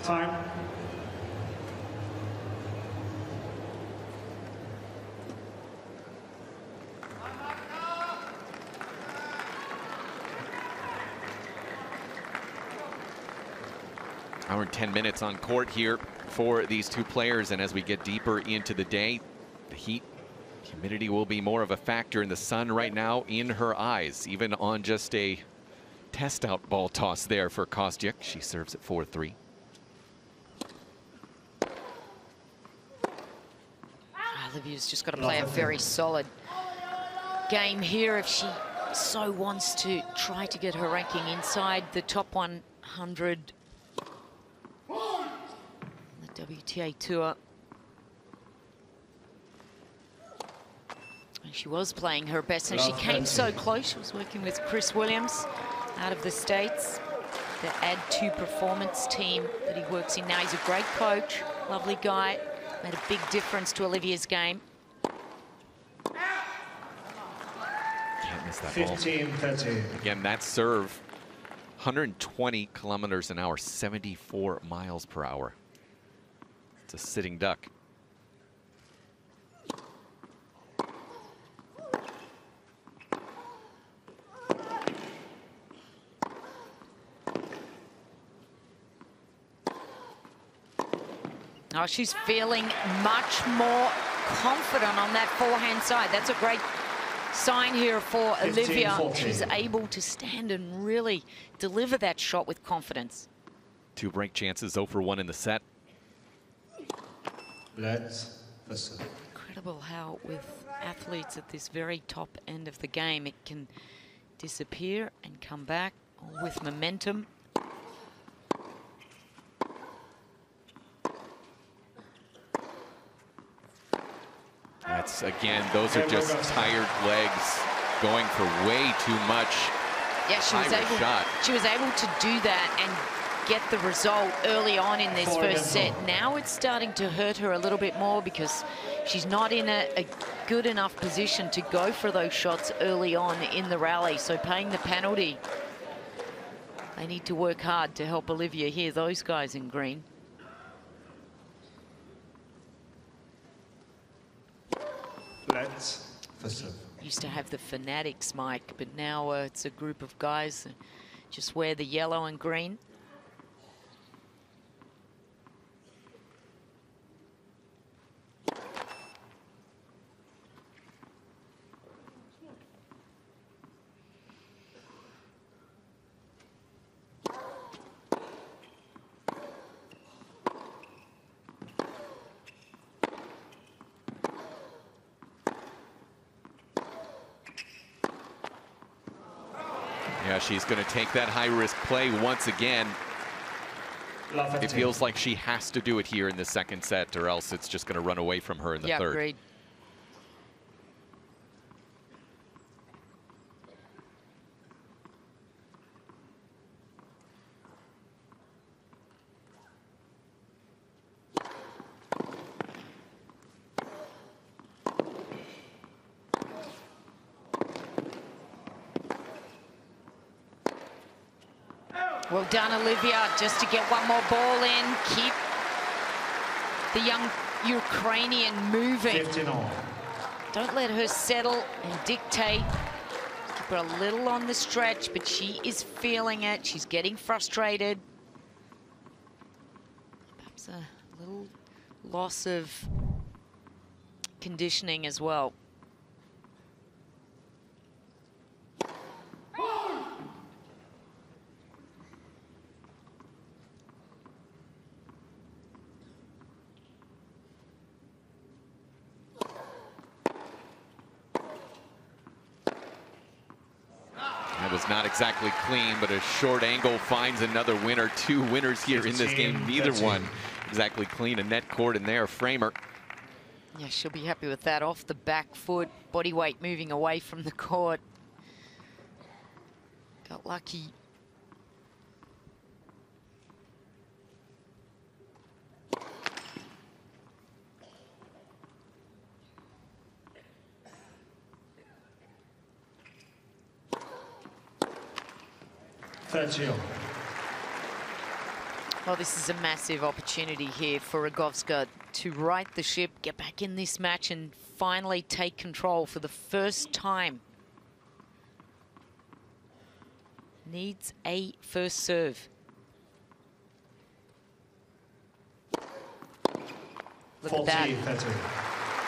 Time. Hour and 10 minutes on court here for these 2 players, and as we get deeper into the day, the heat, humidity will be more of a factor, in the sun right now in her eyes, even on just a test out ball toss there for Kostyuk. She serves at 4-3. Olivia's just got to play a very solid game here if she so wants to try to get her ranking inside the top 100 on the WTA Tour. She was playing her best, and she came so close. She was working with Chris Williams out of the States, the Add 2 performance team that he works in now. He's a great coach, lovely guy, made a big difference to Olivia's game. Can't miss that ball. 15-13. Again, that serve, 120 kilometers an hour, 74 miles per hour. It's a sitting duck. Oh, she's feeling much more confident on that forehand side. That's a great sign here for Olivia. 15-14. She's able to stand and really deliver that shot with confidence. 2 break chances, 0 for 1 in the set. Let's listen. Incredible how with athletes at this very top end of the game, it can disappear and come back with momentum. That's, again, those are just tired legs going for way too much. Yeah, she was able to do that and get the result early on in this first set. Now it's starting to hurt her a little bit more because she's not in a good enough position to go for those shots early on in the rally. So paying the penalty, they need to work hard to help Olivia here. Those guys in green. Let's listen. Used to have the fanatics, Mike, but now it's a group of guys that just wear the yellow and green. Yeah, she's going to take that high-risk play once again. It feels like she has to do it here in the second set, or else it's just going to run away from her in the third. Agreed. Well done, Olivia, just to get one more ball in, keep the young Ukrainian moving. 15 all. Don't let her settle and dictate. Keep her a little on the stretch, but she is feeling it. She's getting frustrated. Perhaps a little loss of conditioning as well. That was not exactly clean, but a short angle finds another winner. 2 winners here in this game. Neither one exactly clean. A net court in there, framer. Yeah, she'll be happy with that. Off the back foot, body weight moving away from the court. Got lucky. Well, this is a massive opportunity here for Rogowska to right the ship, get back in this match and finally take control for the first time. Needs a first serve. Look at that.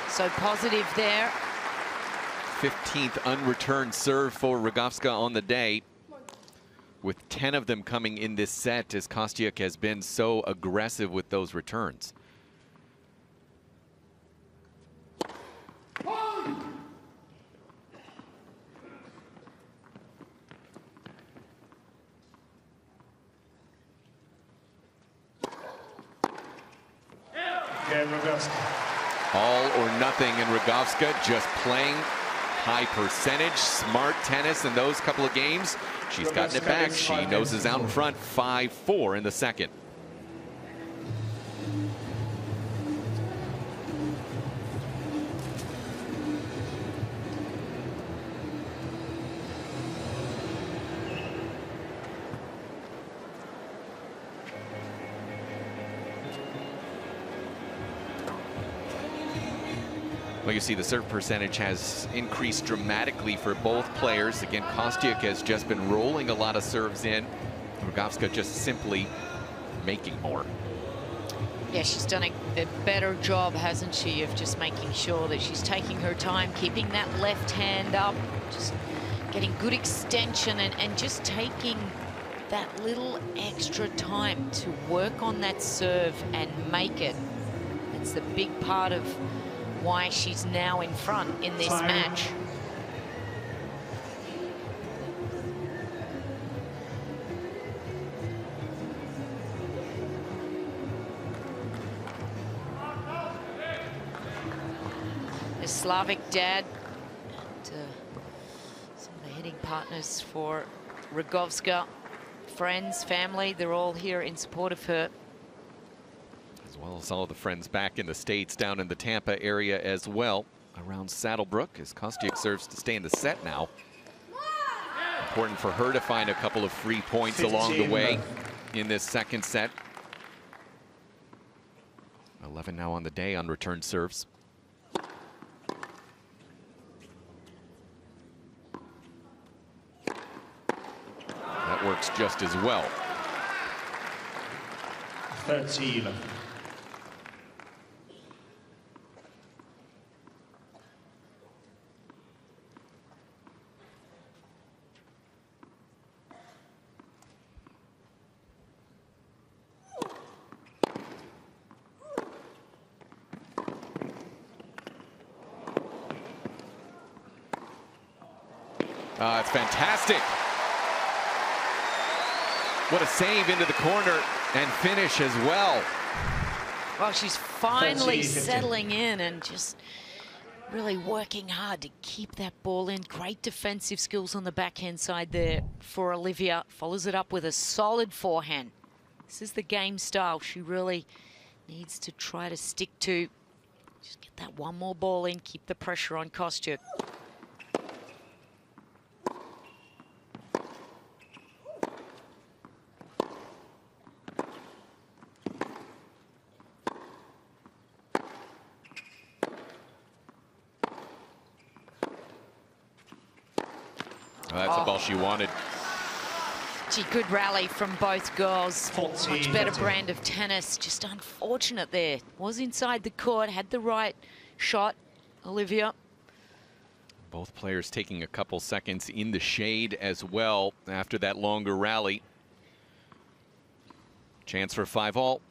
So positive there. 15th unreturned serve for Rogowska on the day, with 10 of them coming in this set, as Kostyuk has been so aggressive with those returns. Rogowska. All or nothing in Rogowska, just playing high percentage, smart tennis in those couple of games. She's gotten it back. She noses out in front, 5-4 in the second. Well, you see the serve percentage has increased dramatically for both players. Again, Kostyuk has just been rolling a lot of serves in. Rogowska just simply making more. Yeah, she's done a better job, hasn't she, of just making sure that she's taking her time, keeping that left hand up, just getting good extension and just taking that little extra time to work on that serve and make it. It's the big part of why she's now in front in this match. The Slavic dad and some of the hitting partners for Rogowska, friends, family, they're all here in support of her. As well as all of the friends back in the States, down in the Tampa area as well, around Saddlebrook, as Kostyuk serves to stay in the set now. Important for her to find a couple of free points along the way in this second set. 11 now on the day on return serves. That works just as well. 13. It's fantastic. What a save into the corner and finish as well. Well, she's finally settling in and just really working hard to keep that ball in. Great defensive skills on the backhand side there for Olivia. Follows it up with a solid forehand. This is the game style she really needs to try to stick to. Just get that one more ball in, keep the pressure on Kostyuk. That's the ball she wanted. Gee, good rally from both girls. Much better brand of tennis. Just unfortunate there. Was inside the court, had the right shot, Olivia. Both players taking a couple seconds in the shade as well after that longer rally. Chance for 5-all.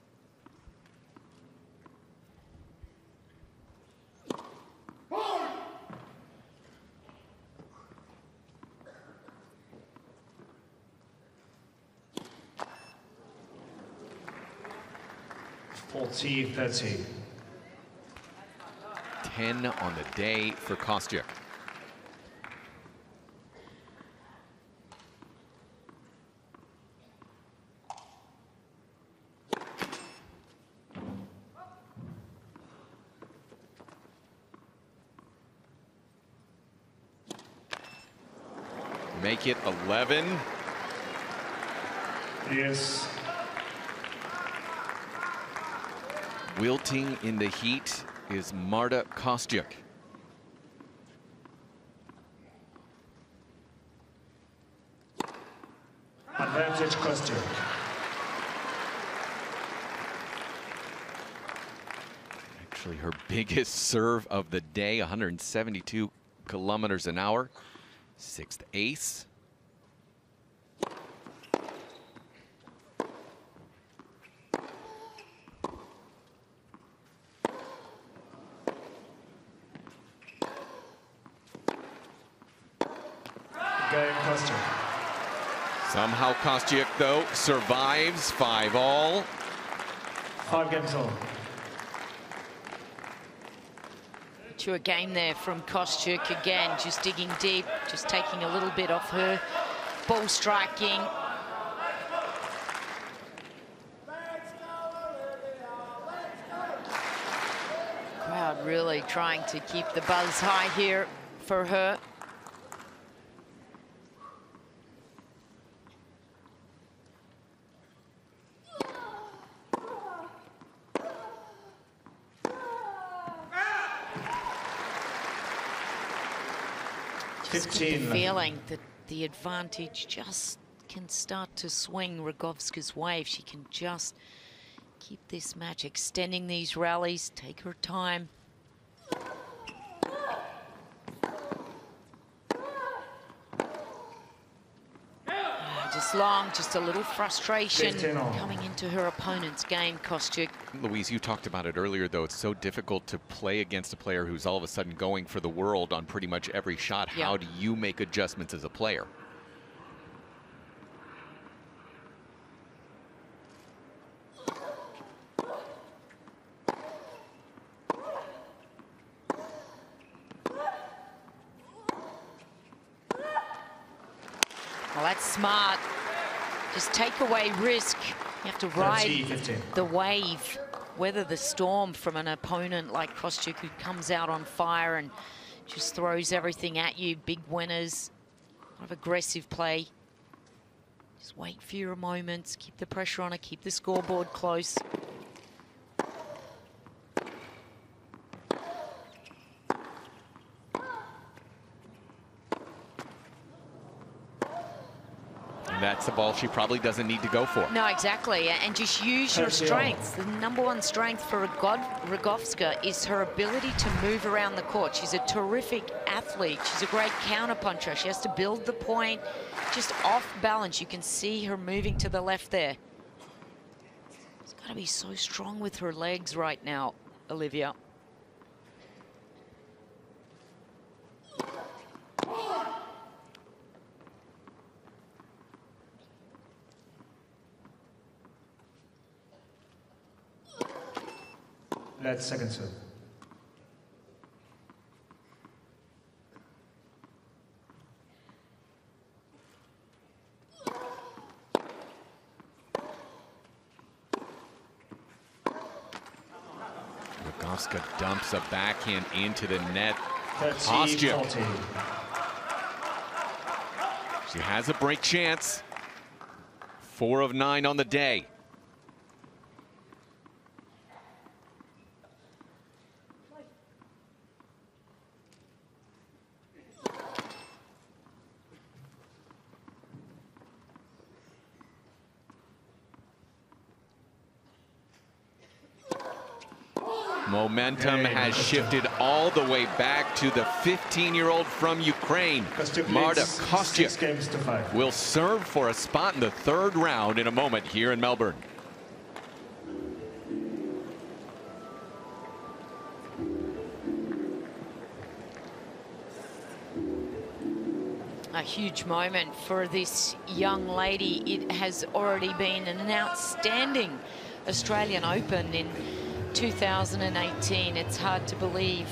$40-30. 10 on the day for Kostyuk. Make it 11. Yes. Wilting in the heat is Marta Kostyuk. Advantage Kostyuk. Actually her biggest serve of the day, 172 kilometers an hour. Sixth ace. Somehow Kostyuk, though, survives 5-all. 5 games all. mature game there from Kostyuk. Again, just digging deep, just taking a little bit off her ball striking. Crowd really trying to keep the buzz high here for her. Just get the feeling that the advantage just can start to swing Rogowska's way if she can just keep this match, extending these rallies, take her time. Just long, just a little frustration coming into her opponent's game, Kostyuk. Louise, you talked about it earlier, though. It's so difficult to play against a player who's all of a sudden going for the world on pretty much every shot. Yeah. How do you make adjustments as a player? Well, that's smart. Just take away risk. You have to ride the wave, weather the storm from an opponent like Kostyuk, who comes out on fire and just throws everything at you. Big winners, a lot of aggressive play. Just wait for your moments, keep the pressure on her, keep the scoreboard close. That's a ball she probably doesn't need to go for. No, exactly, and just use your strengths. The #1 strength for Rogowska is her ability to move around the court. She's a terrific athlete. She's a great counterpuncher. She has to build the point, just off balance. You can see her moving to the left there. She's got to be so strong with her legs right now, Olivia. That's second serve. Rogowska dumps a backhand into the net. Kostyuk. She has a break chance. 4 of 9 on the day. Momentum has shifted all the way back to the 15-year-old from Ukraine. Marta Kostyuk will serve for a spot in the 3rd round in a moment here in Melbourne. A huge moment for this young lady. It has already been an outstanding Australian Open in 2018. It's hard to believe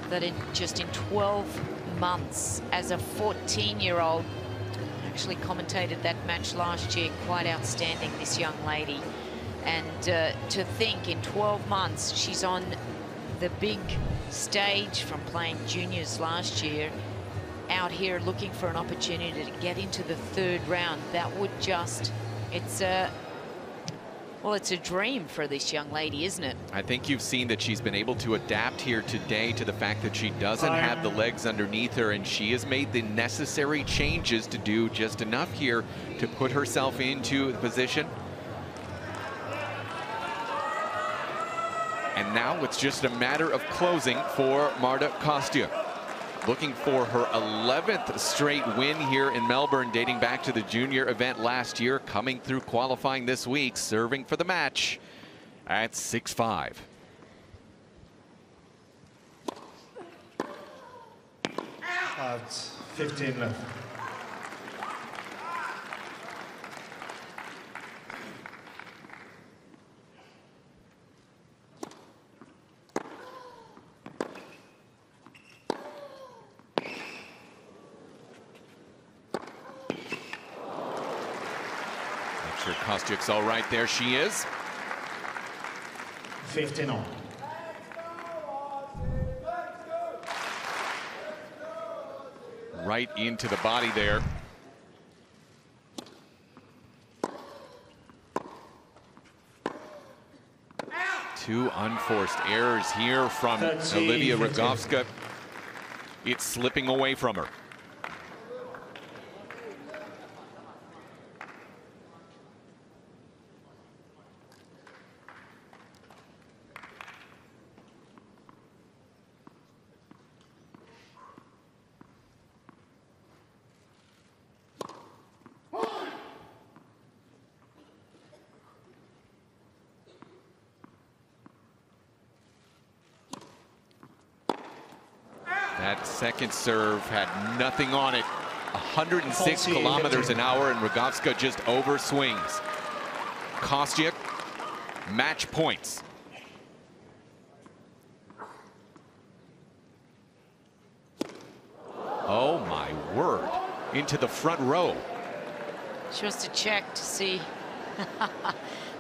that in 12 months as a 14-year-old, actually commentated that match last year. Quite outstanding, this young lady. And to think in 12 months she's on the big stage from playing juniors last year, out here looking for an opportunity to get into the 3rd round. That would just, well, it's a dream for this young lady, isn't it? I think you've seen that she's been able to adapt here today to the fact that she doesn't have the legs underneath her, and she has made the necessary changes to do just enough here to put herself into the position. And now it's just a matter of closing for Marta Kostyuk. Looking for her 11th straight win here in Melbourne, dating back to the junior event last year, coming through qualifying this week, serving for the match at 6-5. At 15 left. Kostyuk's all right. There she is. 15 on. Right into the body there. Two unforced errors here from Olivia Rogowska. It's slipping away from her. That second serve had nothing on it. 106 kilometers an hour, and Rogowska just overswings. Kostyuk, match points. Oh my word, into the front row. She wants to check to see.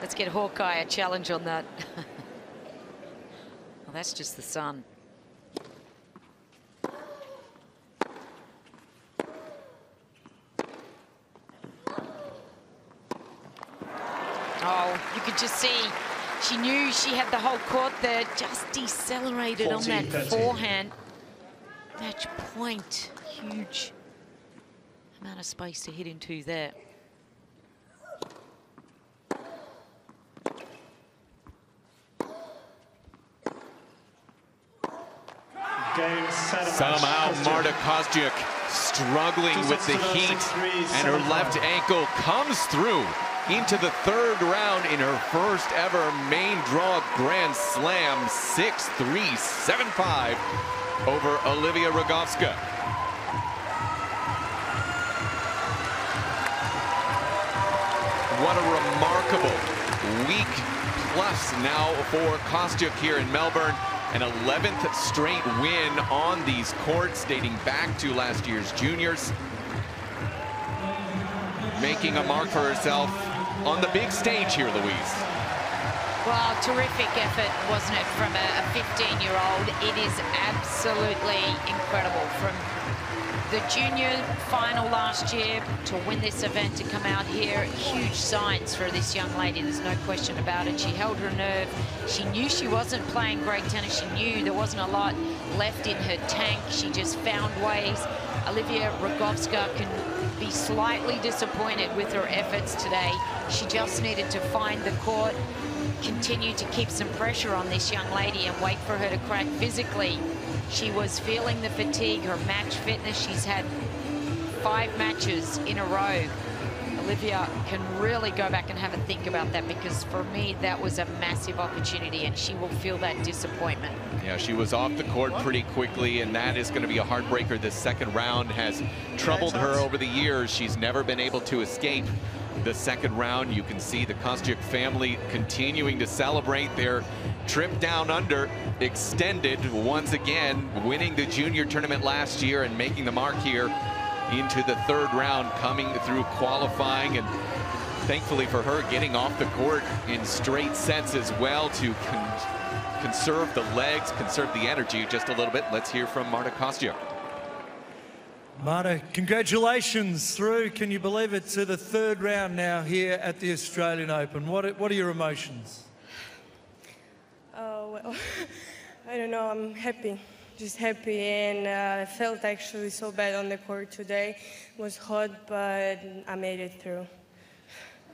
Let's get Hawkeye a challenge on that. Well, that's just the sun. Oh, you could just see she knew she had the whole court there, just decelerated on that forehand. Match point, huge amount of space to hit into there. Somehow Marta Kostyuk struggling with the heat, and her left ankle comes through into the third round in her first ever main draw Grand Slam. 6-3, 7-5 over Olivia Rogowska. What a remarkable week plus now for Kostyuk here in Melbourne. An 11th straight win on these courts dating back to last year's juniors. Making a mark for herself on the big stage here, Louise. Well, terrific effort, wasn't it, from a 15-year-old? It is absolutely incredible. From the junior final last year to win this event, to come out here, huge signs for this young lady. There's no question about it. She held her nerve. She knew she wasn't playing great tennis. She knew there wasn't a lot left in her tank. She just found ways. Olivia Rogowska can be slightly disappointed with her efforts today. She just needed to find the court, continue to keep some pressure on this young lady and wait for her to crack physically. She was feeling the fatigue, her match fitness. She's had 5 matches in a row. Olivia can really go back and have a think about that, because for me, that was a massive opportunity, and she will feel that disappointment. Yeah, she was off the court pretty quickly, and that is going to be a heartbreaker. This second round has troubled her over the years. She's never been able to escape the second round. You can see the Kostyuk family continuing to celebrate their trip down under extended once again, winning the junior tournament last year and making the mark here into the third round, coming through qualifying, and thankfully for her, getting off the court in straight sets as well to conserve the legs, conserve the energy just a little bit. Let's hear from Marta Kostyuk. Marta, congratulations through, can you believe it, to the third round now here at the Australian Open. What are your emotions? Oh, well, I don't know, I'm happy. Just happy, and I felt actually so bad on the court today. It was hot, but I made it through.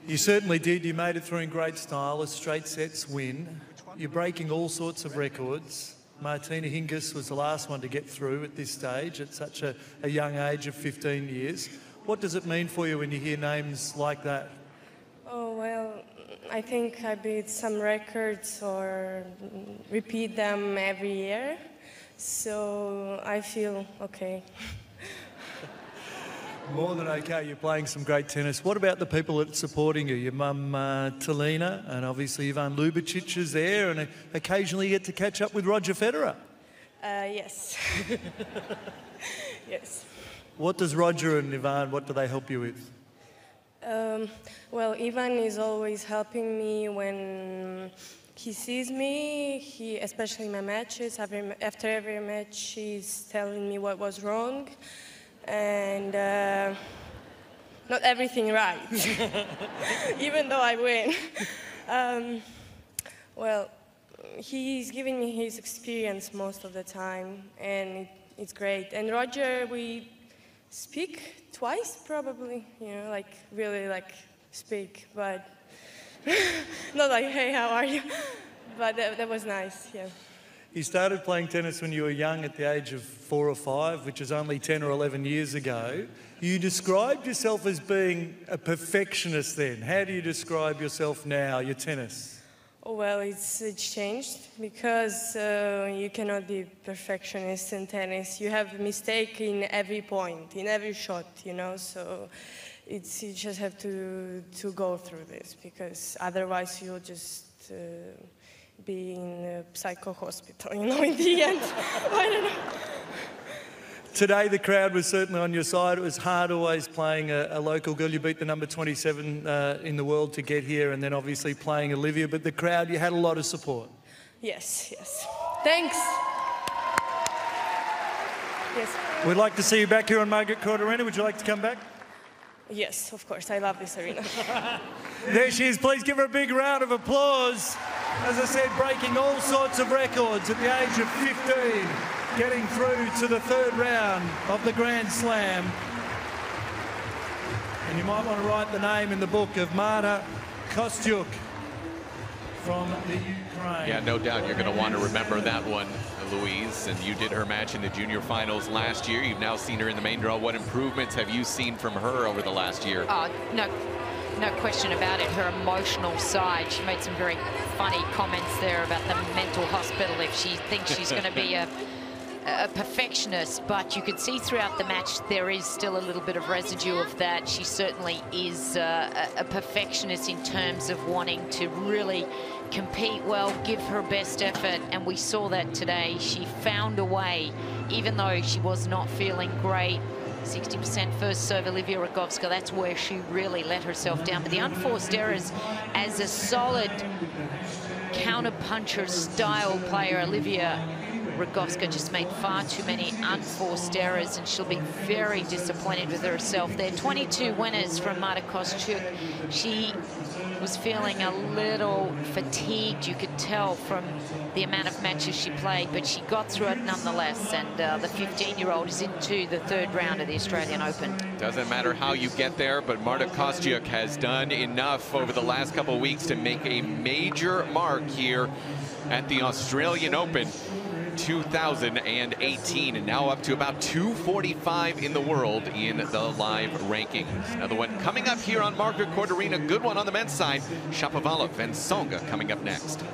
You certainly did. You made it through in great style, a straight sets win. You're breaking all sorts of records. Martina Hingis was the last one to get through at this stage at such a young age of 15 years. What does it mean for you when you hear names like that? Oh, well, I think I beat some records or repeat them every year. So I feel okay. More than okay, you're playing some great tennis. What about the people that are supporting you? Your mum, Talina, and obviously Ivan Lubicic is there, and occasionally you get to catch up with Roger Federer. Yes. Yes. What does Roger and Ivan, what do they help you with? Well, Ivan is always helping me when he sees me, especially in my matches. After every match, he's telling me what was wrong, and not everything right, even though I win. Well, he's giving me his experience most of the time, and it's great. And Roger, we speak twice, probably, you know, like really like speak, but not like, hey, how are you? But that was nice, yeah. You started playing tennis when you were young at the age of 4 or 5, which is only 10 or 11 years ago. You described yourself as being a perfectionist then. How do you describe yourself now, your tennis? Well, it's changed because you cannot be perfectionist in tennis. You have a mistake in every point, in every shot, you know, so you just have to go through this, because otherwise you'll just be in a psycho hospital, you know, in the end. I don't know. Today the crowd was certainly on your side. It was hard always playing a local girl. You beat the number 27 in the world to get here, and then obviously playing Olivia. But the crowd, you had a lot of support. Yes, yes. Thanks. Yes. We'd like to see you back here on Margaret Court Arena. Would you like to come back? Yes, of course. I love this arena. There she is. Please give her a big round of applause. As I said, breaking all sorts of records at the age of 15. Getting through to the 3rd round of the Grand Slam. And you might want to write the name in the book of Marta Kostyuk from the Ukraine. Yeah, no doubt you're going to want to remember that one, Louise. And you did her match in the junior finals last year. You've now seen her in the main draw. What improvements have you seen from her over the last year? No question about it. Her emotional side. She made some very funny comments there about the mental hospital if she thinks she's going to be a perfectionist, but you could see throughout the match there is still a little bit of residue of that. She certainly is a perfectionist in terms of wanting to really compete well, give her best effort, and we saw that today. She found a way, even though she was not feeling great. 60% first serve, Olivia Rogowska, that's where she really let herself down. But the unforced errors, as a solid counter-puncher style player, Olivia Rogowska just made far too many unforced errors, and she'll be very disappointed with herself. There are 22 winners from Marta Kostyuk. She was feeling a little fatigued, you could tell from the amount of matches she played, but she got through it nonetheless, and the 15-year-old is into the 3rd round of the Australian Open. Doesn't matter how you get there, but Marta Kostyuk has done enough over the last couple of weeks to make a major mark here at the Australian Open 2018, and now up to about 245 in the world in the live rankings. Another one coming up here on Margaret Court Arena. Good one on the men's side. Shapovalov and Songa coming up next.